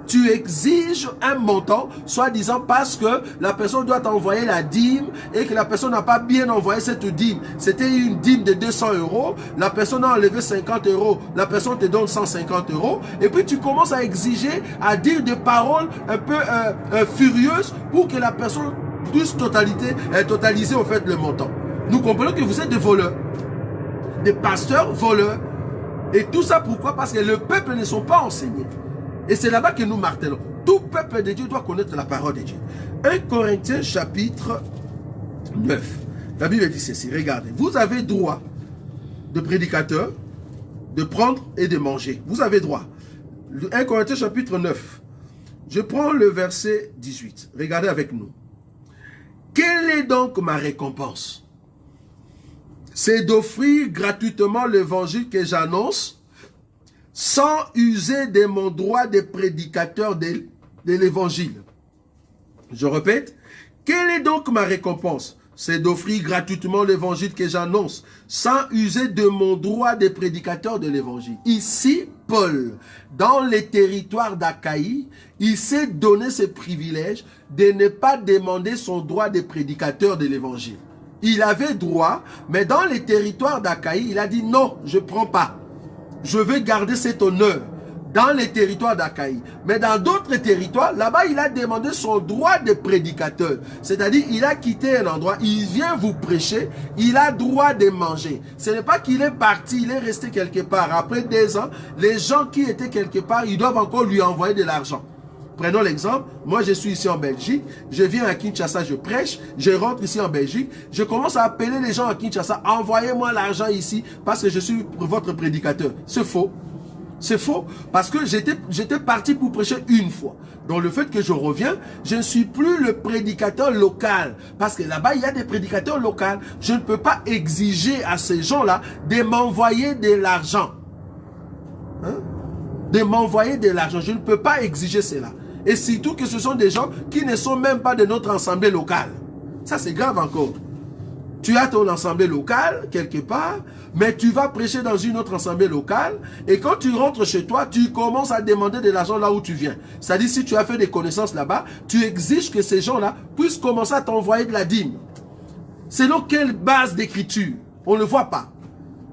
Tu exiges un montant, soit disant parce que la personne doit t'envoyer la dîme et que la personne n'a pas bien envoyé cette dîme. C'était une dîme de 200 €, la personne a enlevé 50 €, la personne te donne 150 €, et puis tu commences à exiger, à dire des paroles un peu furieuses pour que la personne puisse totaliser au fait le montant. Nous comprenons que vous êtes des voleurs, des pasteurs voleurs, et tout ça pourquoi? Parce que le peuple ne sont pas enseignés. Et c'est là-bas que nous martelons. Tout peuple de Dieu doit connaître la parole de Dieu. 1 Corinthiens chapitre 9. La Bible dit ceci. Regardez. Vous avez droit de prédicateur, de prendre et de manger. Vous avez droit. 1 Corinthiens chapitre 9. Je prends le verset 18. Regardez avec nous. Quelle est donc ma récompense? C'est d'offrir gratuitement l'évangile que j'annonce, sans user de mon droit de prédicateur de l'évangile. Je répète, quelle est donc ma récompense? C'est d'offrir gratuitement l'évangile que j'annonce, sans user de mon droit de prédicateur de l'évangile. Ici, Paul, dans les territoires d'Achaïe, il s'est donné ce privilège de ne pas demander son droit de prédicateur de l'évangile. Il avait droit, mais dans les territoires d'Achaïe, il a dit non, je ne prends pas. Je veux garder cet honneur dans les territoires d'Achaïe. Mais dans d'autres territoires, là-bas, il a demandé son droit de prédicateur. C'est-à-dire, il a quitté un endroit, il vient vous prêcher, il a droit de manger. Ce n'est pas qu'il est parti, il est resté quelque part. Après 2 ans, les gens qui étaient quelque part, ils doivent encore lui envoyer de l'argent. Prenons l'exemple, moi je suis ici en Belgique, je viens à Kinshasa, je prêche, je rentre ici en Belgique, je commence à appeler les gens à Kinshasa, envoyez-moi l'argent ici parce que je suis votre prédicateur. C'est faux. C'est faux parce que j'étais parti pour prêcher une fois. Donc le fait que je reviens, je ne suis plus le prédicateur local. Parce que là-bas, il y a des prédicateurs locaux. Je ne peux pas exiger à ces gens-là de m'envoyer de l'argent. Hein? De m'envoyer de l'argent. Je ne peux pas exiger cela. Et surtout que ce sont des gens qui ne sont même pas de notre assemblée locale. Ça, c'est grave encore. Tu as ton assemblée locale, quelque part, mais tu vas prêcher dans une autre assemblée locale, et quand tu rentres chez toi, tu commences à demander de l'argent là où tu viens. C'est-à-dire, si tu as fait des connaissances là-bas, tu exiges que ces gens-là puissent commencer à t'envoyer de la dîme. Selon quelle base d'écriture? On ne le voit pas.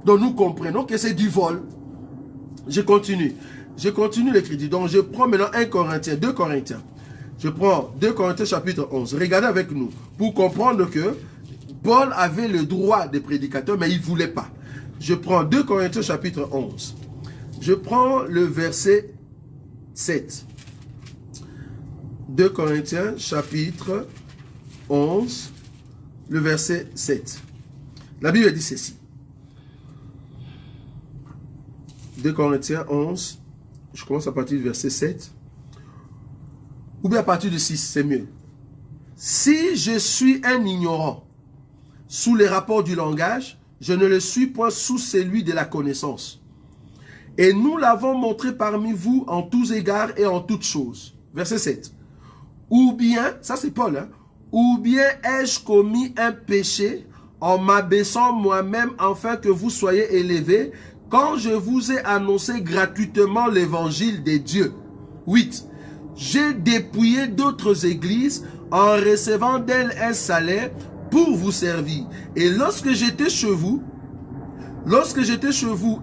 Donc, nous comprenons que c'est du vol. Je continue. Je continue l'écriture. Donc, je prends maintenant 2 Corinthiens. Je prends 2 Corinthiens chapitre 11. Regardez avec nous pour comprendre que Paul avait le droit de prédicateur, mais il ne voulait pas. Je prends 2 Corinthiens chapitre 11. Je prends le verset 7. 2 Corinthiens chapitre 11, le verset 7. La Bible dit ceci. 2 Corinthiens 11, je commence à partir du verset 7. Ou bien à partir du 6, c'est mieux. Si je suis un ignorant sous les rapports du langage, je ne le suis point sous celui de la connaissance. Et nous l'avons montré parmi vous en tous égards et en toutes choses. Verset 7. Ou bien, ça c'est Paul, hein, ou bien ai-je commis un péché en m'abaissant moi-même afin que vous soyez élevés quand je vous ai annoncé gratuitement l'évangile des dieux. 8. j'ai dépouillé d'autres églises en recevant d'elles un salaire pour vous servir. Et lorsque j'étais chez vous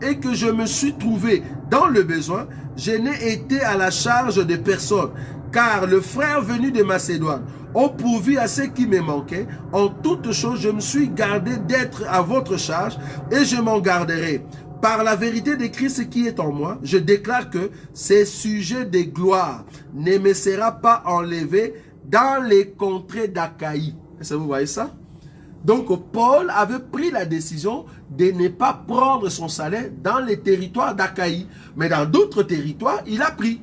et que je me suis trouvé dans le besoin, je n'ai été à la charge de personne, car le frère venu de Macédoine ont pourvu à ce qui me manquait. En toutes choses, je me suis gardé d'être à votre charge et je m'en garderai. Par la vérité de Christ qui est en moi, je déclare que ces sujets de gloire ne me sera pas enlevé dans les contrées d'Achaïe. Est-ce que vous voyez ça? Donc Paul avait pris la décision de ne pas prendre son salaire dans les territoires d'Achaïe. Mais dans d'autres territoires, il a pris.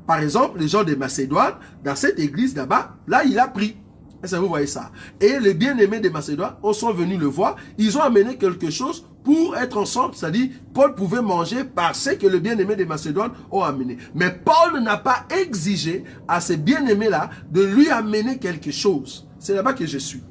Par exemple, les gens de Macédoine, dans cette église là-bas, là il a pris. Est-ce que vous voyez ça? Et les bien-aimés de Macédoine sont venus le voir. Ils ont amené quelque chose pour être ensemble. C'est-à-dire, Paul pouvait manger parce que les bien-aimés de Macédoine ont amené. Mais Paul n'a pas exigé à ces bien-aimés-là de lui amener quelque chose. C'est là-bas que je suis.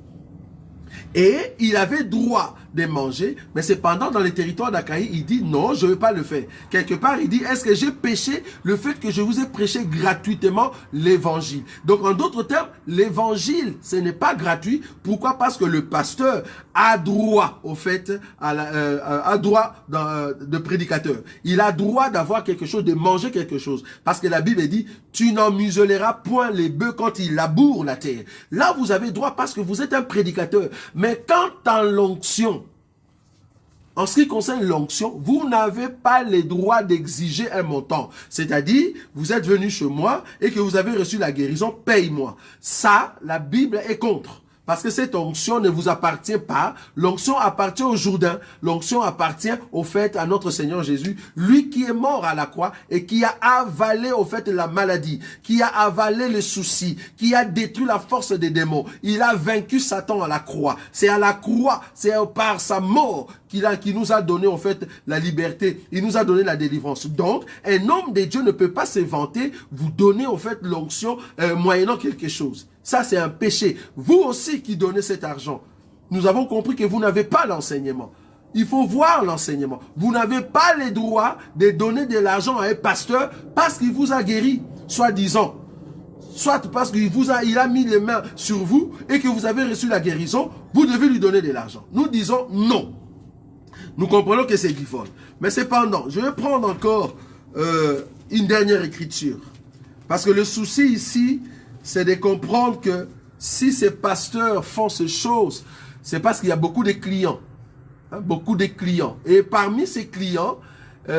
Et il avait droit de manger, mais cependant dans les territoires d'Achaïe, il dit non, je ne vais pas le faire. Quelque part, il dit, est-ce que j'ai péché le fait que je vous ai prêché gratuitement l'évangile? Donc en d'autres termes, l'évangile, ce n'est pas gratuit. Pourquoi? Parce que le pasteur a droit, au fait, a droit de prédicateur. Il a droit d'avoir quelque chose, de manger quelque chose. Parce que la Bible dit, tu n'en muselleras point les bœufs quand ils labourent la terre. Là, vous avez droit parce que vous êtes un prédicateur. Mais quand en l'onction, en ce qui concerne l'onction, vous n'avez pas le droit d'exiger un montant. C'est-à-dire, vous êtes venu chez moi et que vous avez reçu la guérison, paye-moi. Ça, la Bible est contre. Parce que cette onction ne vous appartient pas. L'onction appartient au Jourdain. L'onction appartient au fait à notre Seigneur Jésus. Lui qui est mort à la croix et qui a avalé au fait la maladie, qui a avalé le souci, qui a détruit la force des démons. Il a vaincu Satan à la croix. C'est à la croix, c'est par sa mort qui nous a donné en fait la liberté. Il nous a donné la délivrance. Donc, un homme de Dieu ne peut pas se vanter, vous donner en fait l'onction moyennant quelque chose. Ça, c'est un péché. Vous aussi qui donnez cet argent, nous avons compris que vous n'avez pas l'enseignement. Il faut voir l'enseignement. Vous n'avez pas le droit de donner de l'argent à un pasteur parce qu'il vous a guéri, soi-disant. Soit parce qu'il a mis les mains sur vous et que vous avez reçu la guérison, vous devez lui donner de l'argent. Nous disons non. Nous comprenons que c'est du vol. Mais cependant, je vais prendre encore une dernière écriture. Parce que le souci ici, c'est de comprendre que si ces pasteurs font ces choses, c'est parce qu'il y a beaucoup de clients. Hein, beaucoup de clients. Et parmi ces clients,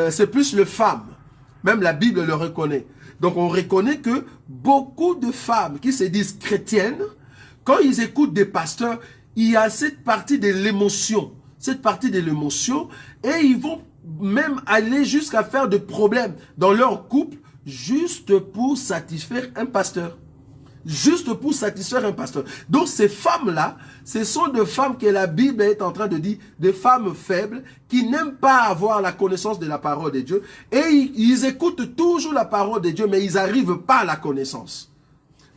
c'est plus les femmes. Même la Bible le reconnaît. Donc on reconnaît que beaucoup de femmes qui se disent chrétiennes, quand ils écoutent des pasteurs, il y a cette partie de l'émotion. Cette partie de l'émotion. Et ils vont même aller jusqu'à faire des problèmes dans leur couple juste pour satisfaire un pasteur. Juste pour satisfaire un pasteur. Donc ces femmes-là, ce sont des femmes que la Bible est en train de dire, des femmes faibles, qui n'aiment pas avoir la connaissance de la parole de Dieu. Et ils écoutent toujours la parole de Dieu, mais ils n'arrivent pas à la connaissance.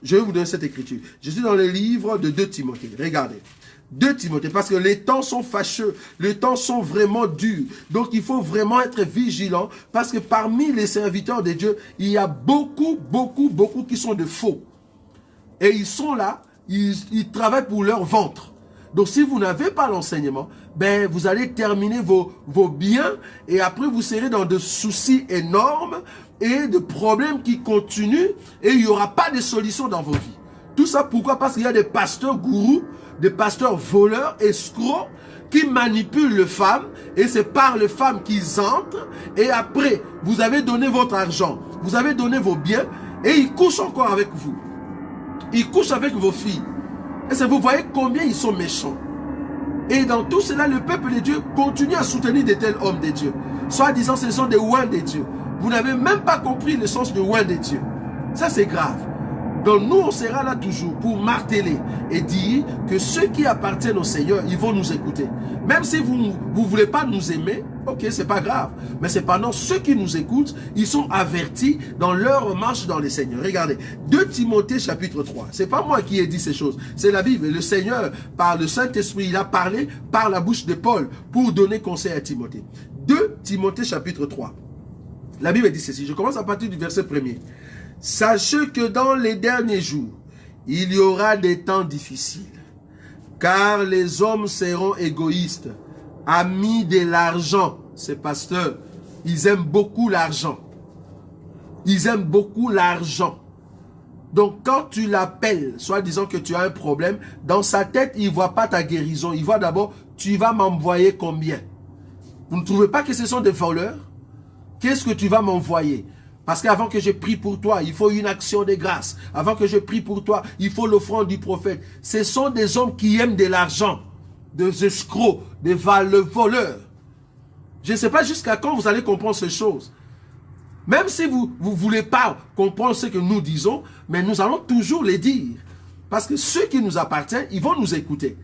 Je vais vous donner cette écriture. Je suis dans le livre de 2 Timothée. Regardez. 2 Timothée, parce que les temps sont fâcheux, les temps sont vraiment durs. Donc il faut vraiment être vigilant, parce que parmi les serviteurs de Dieu, il y a beaucoup qui sont de faux. Et ils sont là, ils travaillent pour leur ventre. Donc si vous n'avez pas l'enseignement, ben vous allez terminer vos biens et après vous serez dans de soucis énormes et de problèmes qui continuent et il n'y aura pas de solution dans vos vies. Tout ça pourquoi? Parce qu'il y a des pasteurs gourous, des pasteurs voleurs, escrocs qui manipulent les femmes et c'est par les femmes qu'ils entrent et après vous avez donné votre argent, vous avez donné vos biens et ils couchent encore avec vous. Ils couchent avec vos filles. Et vous voyez combien ils sont méchants. Et dans tout cela, le peuple de Dieu continue à soutenir de tels hommes de Dieu. Soit disant ce sont des oins de Dieu. Vous n'avez même pas compris le sens de oins de Dieu. Ça c'est grave. Donc nous, on sera là toujours pour marteler et dire que ceux qui appartiennent au Seigneur, ils vont nous écouter. Même si vous ne voulez pas nous aimer, ok, c'est pas grave. Mais cependant, ceux qui nous écoutent, ils sont avertis dans leur marche dans le Seigneur. Regardez, 2 Timothée chapitre 3. C'est pas moi qui ai dit ces choses. C'est la Bible. Le Seigneur, par le Saint-Esprit, il a parlé par la bouche de Paul pour donner conseil à Timothée. 2 Timothée chapitre 3. La Bible dit ceci. Je commence à partir du verset 1er. Sachez que dans les derniers jours, il y aura des temps difficiles, car les hommes seront égoïstes, amis de l'argent. Ces pasteurs, ils aiment beaucoup l'argent. Ils aiment beaucoup l'argent. Donc quand tu l'appelles, soit disant que tu as un problème, dans sa tête, il ne voit pas ta guérison. Il voit d'abord, tu vas m'envoyer combien? Vous ne trouvez pas que ce sont des voleurs? Qu'est-ce que tu vas m'envoyer? Parce qu'avant que je prie pour toi, il faut une action de grâce. Avant que je prie pour toi, il faut l'offrande du prophète. Ce sont des hommes qui aiment de l'argent, des escrocs, des voleurs. Je ne sais pas jusqu'à quand vous allez comprendre ces choses. Même si vous ne voulez pas comprendre ce que nous disons, mais nous allons toujours les dire. Parce que ceux qui nous appartiennent, ils vont nous écouter.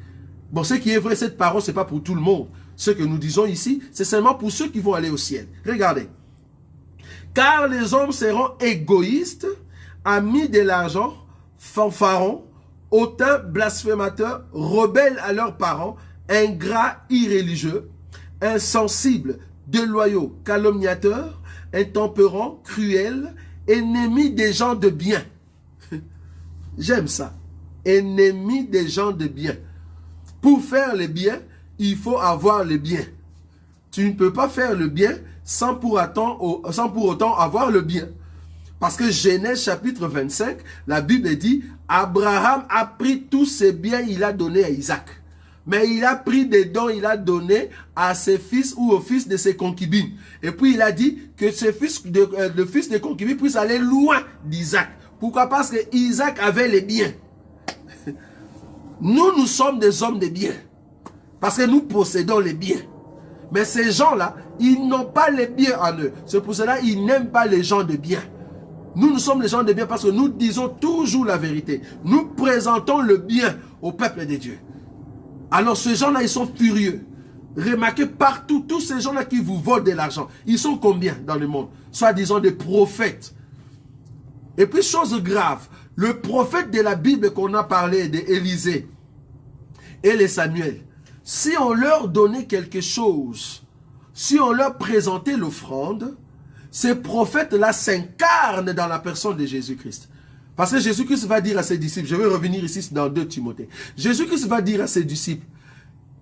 Bon, ce qui est vrai, cette parole, ce n'est pas pour tout le monde. Ce que nous disons ici, c'est seulement pour ceux qui vont aller au ciel. Regardez. Car les hommes seront égoïstes, amis de l'argent, fanfarons, hautains, blasphémateurs, rebelles à leurs parents, ingrats, irréligieux, insensibles, déloyaux, calomniateurs, intempérants, cruels, ennemis des gens de bien. J'aime ça. Ennemis des gens de bien. Pour faire le bien, il faut avoir le bien. Tu ne peux pas faire le bien sans pour autant avoir le bien. Parce que Genèse chapitre 25, la Bible dit, Abraham a pris tous ses biens, il a donné à Isaac. Mais il a pris des dons, il a donné à ses fils ou aux fils de ses concubines. Et puis il a dit que le fils des concubines puisse aller loin d'Isaac. Pourquoi? Parce que Isaac avait les biens. Nous sommes des hommes de biens. Parce que nous possédons les biens. Mais ces gens-là, ils n'ont pas les biens en eux. C'est pour cela qu'ils n'aiment pas les gens de bien. Nous sommes les gens de bien parce que nous disons toujours la vérité. Nous présentons le bien au peuple de Dieu. Alors ces gens-là, ils sont furieux. Remarquez partout, tous ces gens-là qui vous volent de l'argent, ils sont combien dans le monde? Soit disons des prophètes. Et puis chose grave, le prophète de la Bible qu'on a parlé d'Élisée et les Samuel, si on leur donnait quelque chose, si on leur présentait l'offrande, ces prophètes-là s'incarnent dans la personne de Jésus-Christ. Parce que Jésus-Christ va dire à ses disciples, je vais revenir ici dans 2 Timothée, Jésus-Christ va dire à ses disciples,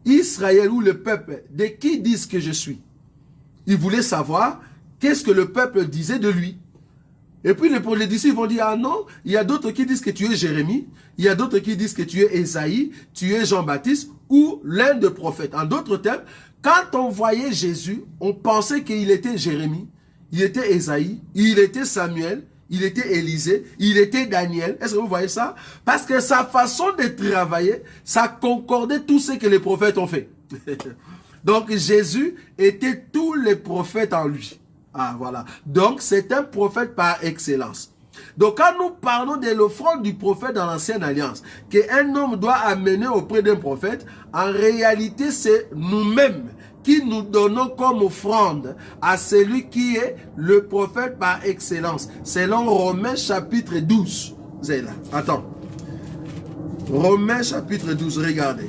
Israël ou le peuple, de qui disent que je suis? Il voulait savoir qu'est-ce que le peuple disait de lui. Et puis les disciples vont dire, ah non, il y a d'autres qui disent que tu es Jérémie, il y a d'autres qui disent que tu es Ésaïe, tu es Jean-Baptiste ou l'un des prophètes. En d'autres termes, quand on voyait Jésus, on pensait qu'il était Jérémie, il était Ésaïe, il était Samuel, il était Élisée, il était Daniel. Est-ce que vous voyez ça? Parce que sa façon de travailler, ça concordait tout ce que les prophètes ont fait. Donc Jésus était tous les prophètes en lui. Ah voilà. Donc c'est un prophète par excellence. Donc quand nous parlons de l'offrande du prophète dans l'ancienne alliance, qu'un homme doit amener auprès d'un prophète, en réalité c'est nous-mêmes qui nous donnons comme offrande à celui qui est le prophète par excellence. Selon Romains chapitre 12. Vous êtes là. Attends. Romains chapitre 12, regardez.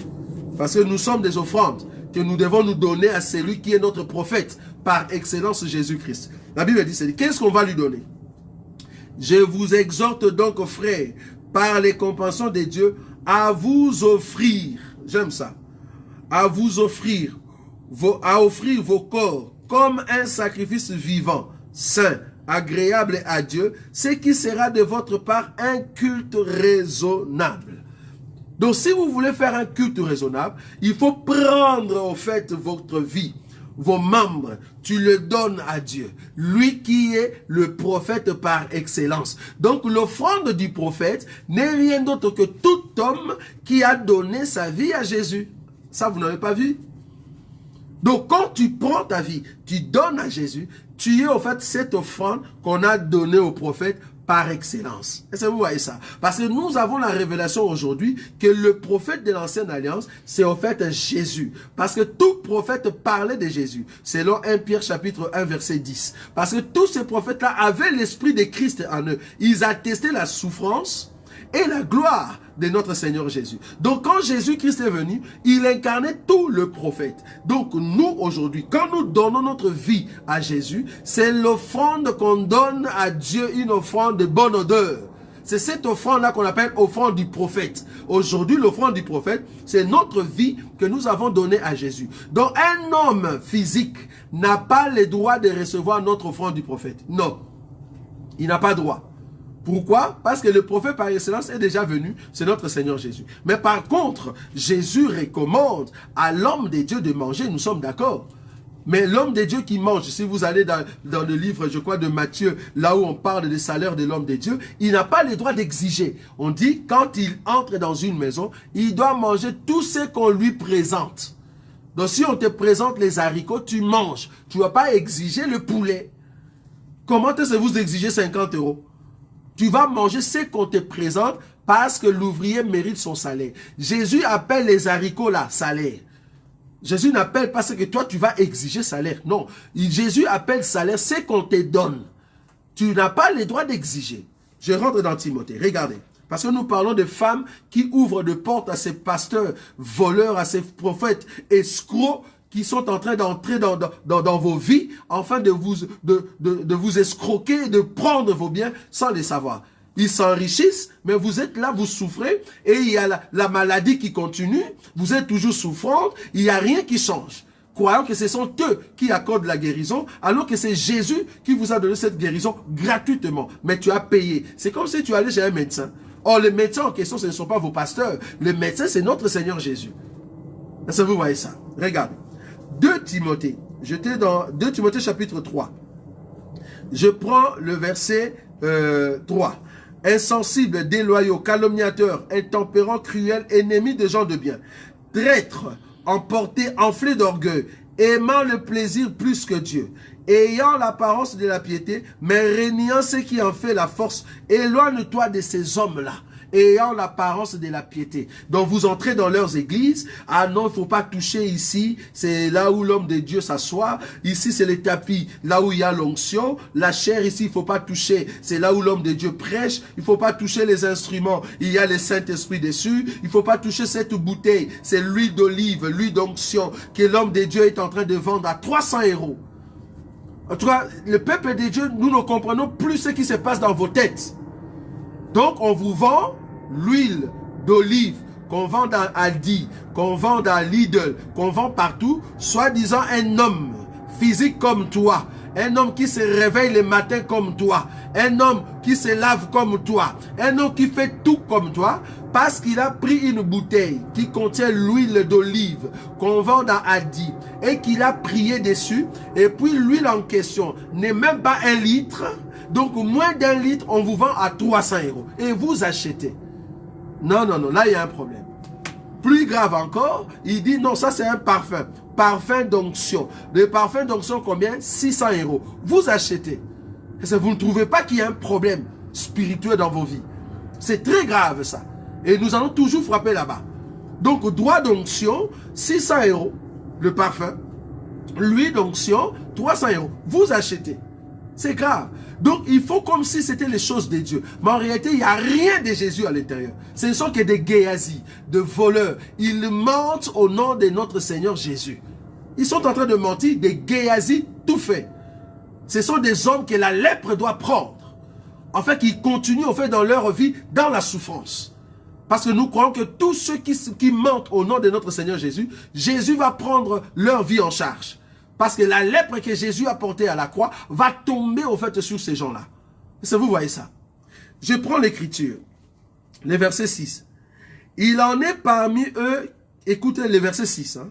Parce que nous sommes des offrandes que nous devons nous donner à celui qui est notre prophète par excellence, Jésus-Christ. La Bible dit, qu'est-ce qu'on va lui donner? Je vous exhorte donc, frères, par les compassions de Dieu, à vous offrir, j'aime ça, à vous offrir, à offrir vos corps comme un sacrifice vivant, saint, agréable à Dieu, ce qui sera de votre part un culte raisonnable. Donc si vous voulez faire un culte raisonnable, il faut prendre au fait votre vie, vos membres, tu le donnes à Dieu, lui qui est le prophète par excellence. Donc l'offrande du prophète n'est rien d'autre que tout homme qui a donné sa vie à Jésus. Ça, vous n'avez pas vu? Donc quand tu prends ta vie, tu donnes à Jésus, tu es au fait cette offrande qu'on a donnée au prophète par excellence. Est-ce que vous voyez ça? Parce que nous avons la révélation aujourd'hui que le prophète de l'ancienne alliance, c'est en fait Jésus. Parce que tout prophète parlait de Jésus. Selon 1 Pierre chapitre 1 verset 10. Parce que tous ces prophètes-là avaient l'esprit de Christ en eux. Ils attestaient la souffrance et la gloire de notre Seigneur Jésus. Donc quand Jésus-Christ est venu, il incarnait tout le prophète. Donc nous aujourd'hui, quand nous donnons notre vie à Jésus, c'est l'offrande qu'on donne à Dieu, une offrande de bonne odeur. C'est cette offrande-là qu'on appelle offrande du prophète. Aujourd'hui, l'offrande du prophète, c'est notre vie que nous avons donnée à Jésus. Donc un homme physique n'a pas le droit de recevoir notre offrande du prophète. Non, il n'a pas droit. Pourquoi? Parce que le prophète par excellence est déjà venu, c'est notre Seigneur Jésus. Mais par contre, Jésus recommande à l'homme de Dieu de manger, nous sommes d'accord. Mais l'homme de Dieu qui mange, si vous allez dans le livre, je crois, de Matthieu, là où on parle des salaires de l'homme de Dieu, il n'a pas le droit d'exiger. On dit, quand il entre dans une maison, il doit manger tout ce qu'on lui présente. Donc si on te présente les haricots, tu manges. Tu ne vas pas exiger le poulet. Comment est-ce que vous exigez 50 €? Tu vas manger ce qu'on te présente parce que l'ouvrier mérite son salaire. Jésus appelle les haricots là, salaire. Jésus n'appelle pas ce que toi tu vas exiger salaire. Non, Jésus appelle salaire ce qu'on te donne. Tu n'as pas le droit d'exiger. Je rentre dans Timothée, regardez. Parce que nous parlons de femmes qui ouvrent de portes à ces pasteurs voleurs, à ces prophètes escrocs qui sont en train d'entrer dans vos vies afin de vous escroquer, de prendre vos biens sans les savoir. Ils s'enrichissent, mais vous êtes là, vous souffrez, et il y a la maladie qui continue, vous êtes toujours souffrante, il n'y a rien qui change. Croyant que ce sont eux qui accordent la guérison, alors que c'est Jésus qui vous a donné cette guérison gratuitement. Mais tu as payé. C'est comme si tu allais chez un médecin. Or, les médecins en question, ce ne sont pas vos pasteurs. Le médecin, c'est notre Seigneur Jésus. Est-ce que vous voyez ça? Regardez. 2 Timothée. J'étais dans 2 Timothée chapitre 3. Je prends le verset 3. Insensibles, déloyaux, calomniateurs, intempérants, cruels, ennemis des gens de bien, traîtres, emportés, enflés d'orgueil, aimant le plaisir plus que Dieu, ayant l'apparence de la piété, mais régnant ce qui en fait la force. Éloigne-toi de ces hommes-là, ayant l'apparence de la piété. Donc vous entrez dans leurs églises. Ah non, il ne faut pas toucher ici. C'est là où l'homme de Dieu s'assoit. Ici, c'est le tapis, là où il y a l'onction. La chair ici, il ne faut pas toucher. C'est là où l'homme de Dieu prêche. Il ne faut pas toucher les instruments. Il y a le Saint-Esprit dessus. Il ne faut pas toucher cette bouteille. C'est l'huile d'olive, l'huile d'onction que l'homme de Dieu est en train de vendre à 300 €. En tout cas, le peuple de Dieu, nous ne comprenons plus ce qui se passe dans vos têtes. Donc, on vous vend l'huile d'olive qu'on vend dans Aldi, qu'on vend dans Lidl, qu'on vend partout, soi-disant un homme physique comme toi, un homme qui se réveille le matin comme toi, un homme qui se lave comme toi, un homme qui fait tout comme toi, parce qu'il a pris une bouteille qui contient l'huile d'olive qu'on vend dans Aldi et qu'il a prié dessus, et puis l'huile en question n'est même pas 1 litre, donc moins d'1 litre, on vous vend à 300 € et vous achetez. Non, non, non, là il y a un problème. Plus grave encore, il dit non, ça c'est un parfum. Parfum d'onction. Le parfum d'onction combien? 600 €. Vous achetez. Parce que vous ne trouvez pas qu'il y a un problème spirituel dans vos vies. C'est très grave ça. Et nous allons toujours frapper là-bas. Donc droit d'onction, 600 € le parfum. L'huile d'onction, 300 €. Vous achetez. C'est grave. Donc, il faut comme si c'était les choses de Dieu. Mais en réalité, il n'y a rien de Jésus à l'intérieur. Ce ne sont que des guéazis, de voleurs. Ils mentent au nom de notre Seigneur Jésus. Ils sont en train de mentir, des guéazis tout faits. Ce sont des hommes que la lèpre doit prendre. En fait, ils continuent, en fait, dans leur vie, dans la souffrance. Parce que nous croyons que tous ceux qui mentent au nom de notre Seigneur Jésus, Jésus va prendre leur vie en charge. Parce que la lèpre que Jésus a portée à la croix va tomber au fait sur ces gens-là. Est-ce que vous voyez ça? Je prends l'écriture, le verset 6. Il en est parmi eux, écoutez le verset 6. Hein.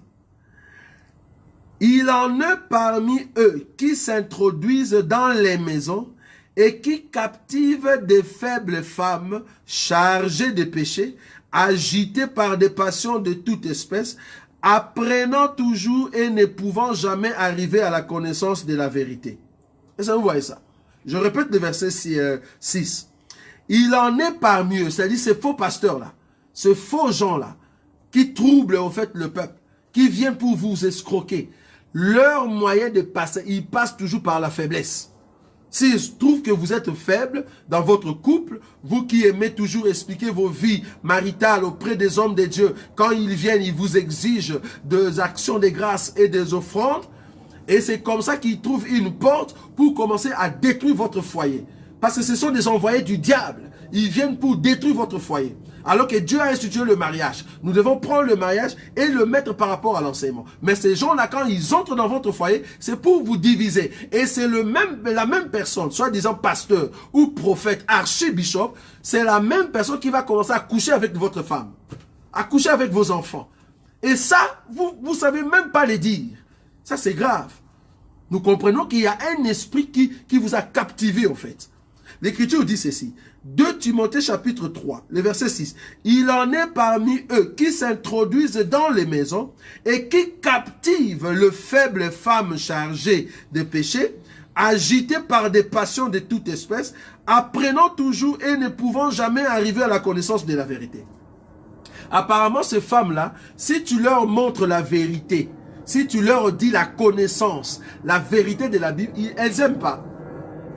Il en est parmi eux qui s'introduisent dans les maisons et qui captivent des faibles femmes chargées de péché, agitées par des passions de toute espèce, apprenant toujours et ne pouvant jamais arriver à la connaissance de la vérité. Est-ce que vous voyez ça? Je répète le verset 6. Il en est parmi eux, c'est-à-dire ces faux pasteurs-là, ces faux gens-là, qui troublent au fait le peuple, qui viennent pour vous escroquer. Leur moyen de passer, ils passent toujours par la faiblesse. S'il trouve que vous êtes faible dans votre couple, vous qui aimez toujours expliquer vos vies maritales auprès des hommes de Dieu, quand ils viennent, ils vous exigent des actions de grâce et des offrandes, et c'est comme ça qu'ils trouvent une porte pour commencer à détruire votre foyer. Parce que ce sont des envoyés du diable. Ils viennent pour détruire votre foyer. Alors que Dieu a institué le mariage. Nous devons prendre le mariage et le mettre par rapport à l'enseignement. Mais ces gens-là, quand ils entrent dans votre foyer, c'est pour vous diviser. Et c'est la même personne, soit disant pasteur ou prophète, archibishop, c'est la même personne qui va commencer à coucher avec votre femme, à coucher avec vos enfants. Et ça, vous ne savez même pas les dire. Ça, c'est grave. Nous comprenons qu'il y a un esprit qui vous a captivé, en fait. L'Écriture dit ceci. 2 Timothée chapitre 3, le verset 6. Il en est parmi eux qui s'introduisent dans les maisons et qui captivent le faible femme chargée de péché, agitée par des passions de toute espèce, apprenant toujours et ne pouvant jamais arriver à la connaissance de la vérité. Apparemment, ces femmes-là, si tu leur montres la vérité, si tu leur dis la connaissance, la vérité de la Bible, elles n'aiment pas.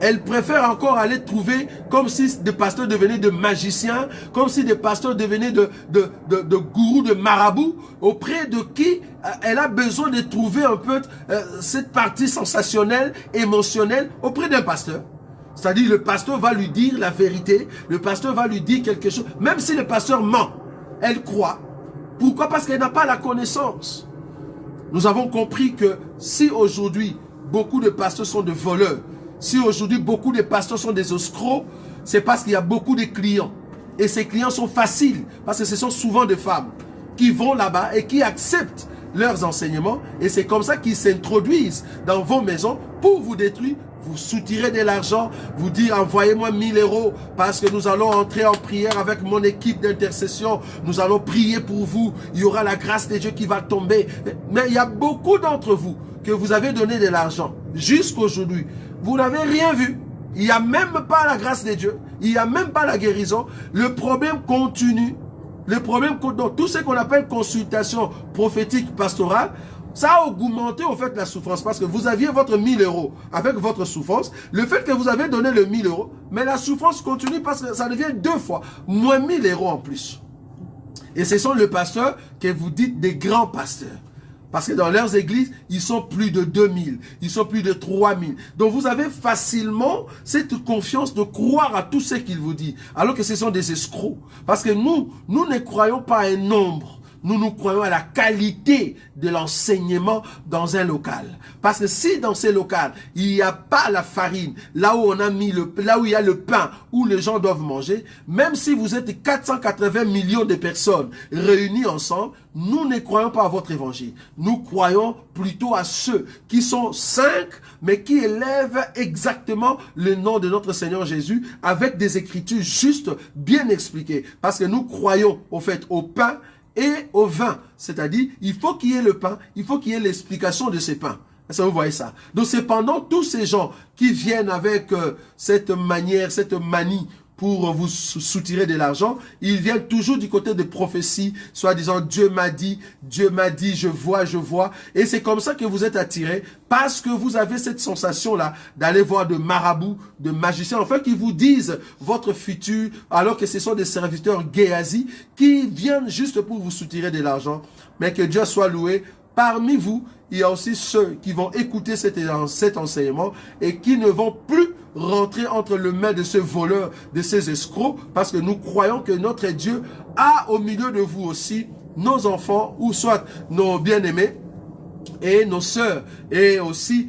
Elles préfèrent encore aller trouver comme si des pasteurs devenaient de magiciens, comme si des pasteurs devenaient de gourous, de marabouts, auprès de qui elle a besoin de trouver un peu cette partie sensationnelle, émotionnelle, auprès d'un pasteur. C'est-à-dire le pasteur va lui dire la vérité, le pasteur va lui dire quelque chose, même si le pasteur ment, elle croit. Pourquoi? Parce qu'elle n'a pas la connaissance. Nous avons compris que si aujourd'hui, beaucoup de pasteurs sont des voleurs, si aujourd'hui beaucoup de pasteurs sont des escrocs, c'est parce qu'il y a beaucoup de clients. Et ces clients sont faciles, parce que ce sont souvent des femmes qui vont là-bas et qui acceptent leurs enseignements. Et c'est comme ça qu'ils s'introduisent dans vos maisons pour vous détruire, vous soutirez de l'argent, vous dire envoyez-moi 1000 € parce que nous allons entrer en prière avec mon équipe d'intercession. Nous allons prier pour vous. Il y aura la grâce de Dieu qui va tomber. Mais il y a beaucoup d'entre vous que vous avez donné de l'argent jusqu'aujourd'hui. Vous n'avez rien vu. Il n'y a même pas la grâce de Dieu. Il n'y a même pas la guérison. Le problème continue. Le problème, donc, tout ce qu'on appelle consultation prophétique pastorale, ça a augmenté au fait la souffrance. Parce que vous aviez votre 1000 € avec votre souffrance. Le fait que vous avez donné le 1000 €, mais la souffrance continue parce que ça devient 2 fois. Moins 1000 € en plus. Et ce sont les pasteurs que vous dites des grands pasteurs. Parce que dans leurs églises, ils sont plus de 2000, ils sont plus de 3000. Donc vous avez facilement cette confiance de croire à tout ce qu'ils vous disent, alors que ce sont des escrocs. Parce que nous ne croyons pas à un nombre. Nous croyons à la qualité de l'enseignement dans un local. Parce que si dans ces locales, il n'y a pas la farine, là où on a mis là où il y a le pain, où les gens doivent manger, même si vous êtes 480 millions de personnes réunies ensemble, nous ne croyons pas à votre évangile. Nous croyons plutôt à ceux qui sont 5, mais qui élèvent exactement le nom de notre Seigneur Jésus avec des écritures justes, bien expliquées. Parce que nous croyons au fait au pain et au vin, c'est-à-dire il faut qu'il y ait le pain, il faut qu'il y ait l'explication de ces pains. Est-ce que vous voyez ça? Donc cependant, tous ces gens qui viennent avec cette manière, cette manie pour vous soutirer de l'argent, ils viennent toujours du côté des prophéties, soit disant Dieu m'a dit, je vois, et c'est comme ça que vous êtes attirés, parce que vous avez cette sensation-là d'aller voir de marabouts, de magiciens, enfin qui vous disent votre futur, alors que ce sont des serviteurs Géasi qui viennent juste pour vous soutirer de l'argent, mais que Dieu soit loué. Parmi vous, il y a aussi ceux qui vont écouter cet enseignement et qui ne vont plus rentrer entre les mains de ce voleur, de ces escrocs, parce que nous croyons que notre Dieu a au milieu de vous aussi nos enfants, ou soit nos bien-aimés, et nos sœurs, et aussi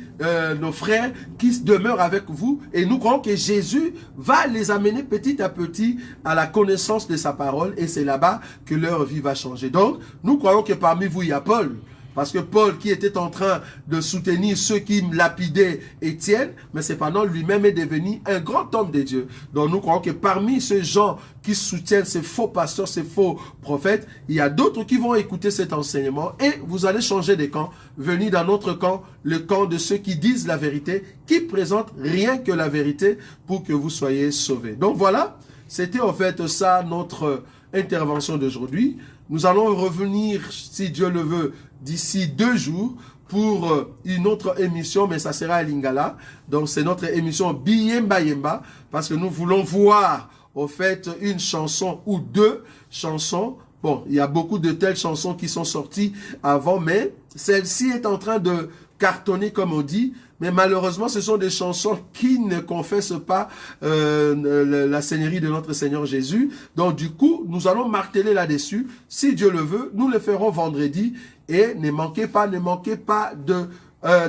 nos frères qui demeurent avec vous. Et nous croyons que Jésus va les amener petit à petit à la connaissance de sa parole, et c'est là-bas que leur vie va changer. Donc, nous croyons que parmi vous, il y a Paul. Parce que Paul, qui était en train de soutenir ceux qui lapidaient Étienne, mais cependant lui-même est devenu un grand homme de Dieu. Donc nous croyons que parmi ces gens qui soutiennent ces faux pasteurs, ces faux prophètes, il y a d'autres qui vont écouter cet enseignement et vous allez changer de camp, venir dans notre camp, le camp de ceux qui disent la vérité, qui présentent rien que la vérité pour que vous soyez sauvés. Donc voilà, c'était en fait ça notre intervention d'aujourd'hui. Nous allons revenir, si Dieu le veut, d'ici 2 jours pour une autre émission, mais ça sera à Lingala. Donc c'est notre émission Biyemba Yemba, parce que nous voulons voir au fait une chanson ou deux chansons. Bon, il y a beaucoup de telles chansons qui sont sorties avant, mais celle-ci est en train de cartonner, comme on dit. Mais malheureusement, ce sont des chansons qui ne confessent pas la Seigneurie de notre Seigneur Jésus. Donc du coup, nous allons marteler là-dessus. Si Dieu le veut, nous le ferons vendredi. Et ne manquez pas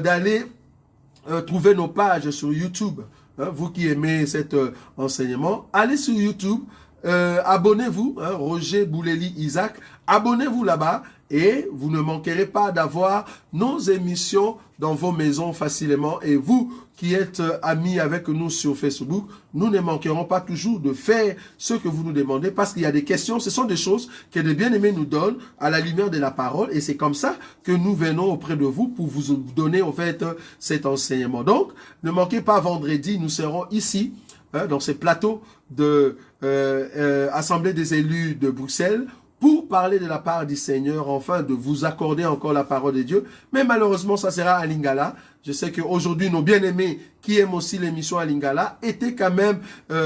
d'aller trouver nos pages sur YouTube. Hein, vous qui aimez cet enseignement, allez sur YouTube. Abonnez-vous, hein, Roger Bouleli Isaac, abonnez-vous là-bas et vous ne manquerez pas d'avoir nos émissions dans vos maisons facilement. Et vous qui êtes amis avec nous sur Facebook, nous ne manquerons pas toujours de faire ce que vous nous demandez, parce qu'il y a des questions, ce sont des choses que les bien-aimés nous donnent à la lumière de la parole, et c'est comme ça que nous venons auprès de vous pour vous donner en fait cet enseignement. Donc, ne manquez pas vendredi, nous serons ici, dans ces plateaux de Assemblée des élus de Bruxelles, pour parler de la part du Seigneur, enfin de vous accorder encore la parole de Dieu. Mais malheureusement, ça sera à Lingala. Je sais qu'aujourd'hui, nos bien-aimés qui aiment aussi l'émission à Lingala étaient quand même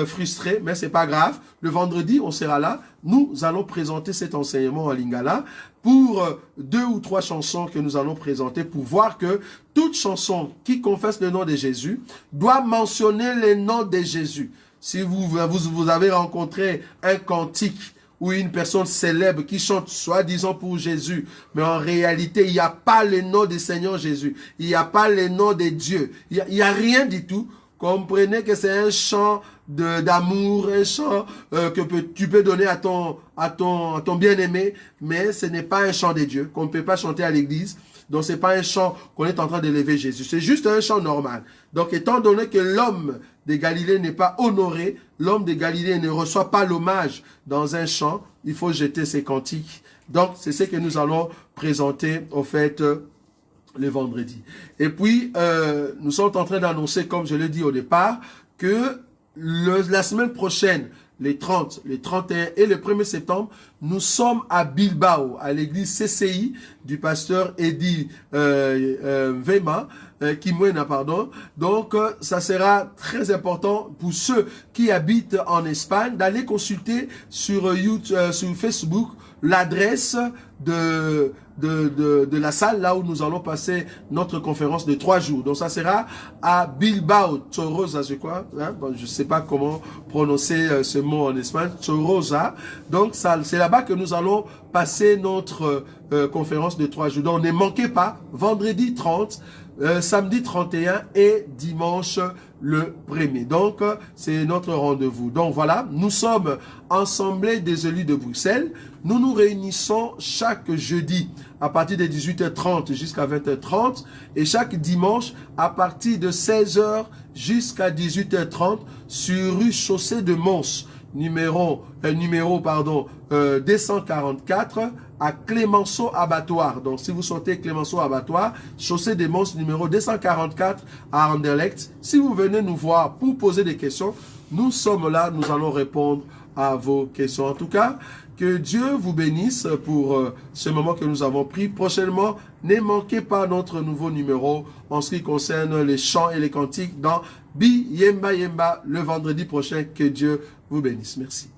frustrés, mais c'est pas grave. Le vendredi, on sera là. Nous allons présenter cet enseignement à Lingala pour 2 ou 3 chansons que nous allons présenter, pour voir que toute chanson qui confesse le nom de Jésus doit mentionner le nom de Jésus. Si vous avez rencontré un cantique ou une personne célèbre qui chante soi-disant pour Jésus, mais en réalité, il n'y a pas le nom du Seigneur Jésus, il n'y a pas le nom de Dieu, il n'y a rien du tout, comprenez que c'est un chant d'amour, un chant que tu peux donner à ton bien-aimé, mais ce n'est pas un chant de Dieu, qu'on ne peut pas chanter à l'église. Donc, ce n'est pas un chant qu'on est en train d'élever Jésus. C'est juste un chant normal. Donc, étant donné que l'homme de Galilée n'est pas honoré, l'homme de Galilée ne reçoit pas l'hommage dans un chant, il faut jeter ses cantiques. Donc, c'est ce que nous allons présenter, au fait, le vendredi. Et puis, nous sommes en train d'annoncer, comme je l'ai dit au départ, que la semaine prochaine, les 30, les 31 et le 1er septembre, nous sommes à Bilbao, à l'église CCI du pasteur Eddie Vema, Kimwena, pardon. Donc, ça sera très important pour ceux qui habitent en Espagne d'aller consulter sur YouTube, sur Facebook, l'adresse de la salle là où nous allons passer notre conférence de 3 jours. Donc ça sera à Bilbao, Chorosa, je crois. Hein? Bon, je ne sais pas comment prononcer ce mot en espagnol, Chorosa. Donc c'est là-bas que nous allons passer notre conférence de 3 jours. Donc ne manquez pas, vendredi 30, samedi 31 et dimanche le 1er. Donc, c'est notre rendez-vous. Donc, voilà, nous sommes Assemblée des élus de Bruxelles. Nous nous réunissons chaque jeudi à partir de 18h30 jusqu'à 20h30 et chaque dimanche à partir de 16h jusqu'à 18h30 sur rue Chaussée de Mons, numéro 244 à Clémenceau Abattoir. Donc, si vous sortez Clémenceau Abattoir, Chaussée des Mons, numéro 244 à Anderlecht. Si vous venez nous voir pour poser des questions, nous sommes là, nous allons répondre à vos questions. En tout cas, que Dieu vous bénisse pour ce moment que nous avons pris. Prochainement, ne manquez pas notre nouveau numéro en ce qui concerne les chants et les cantiques dans Biyemba Yemba le vendredi prochain. Que Dieu vous bénisse. Merci.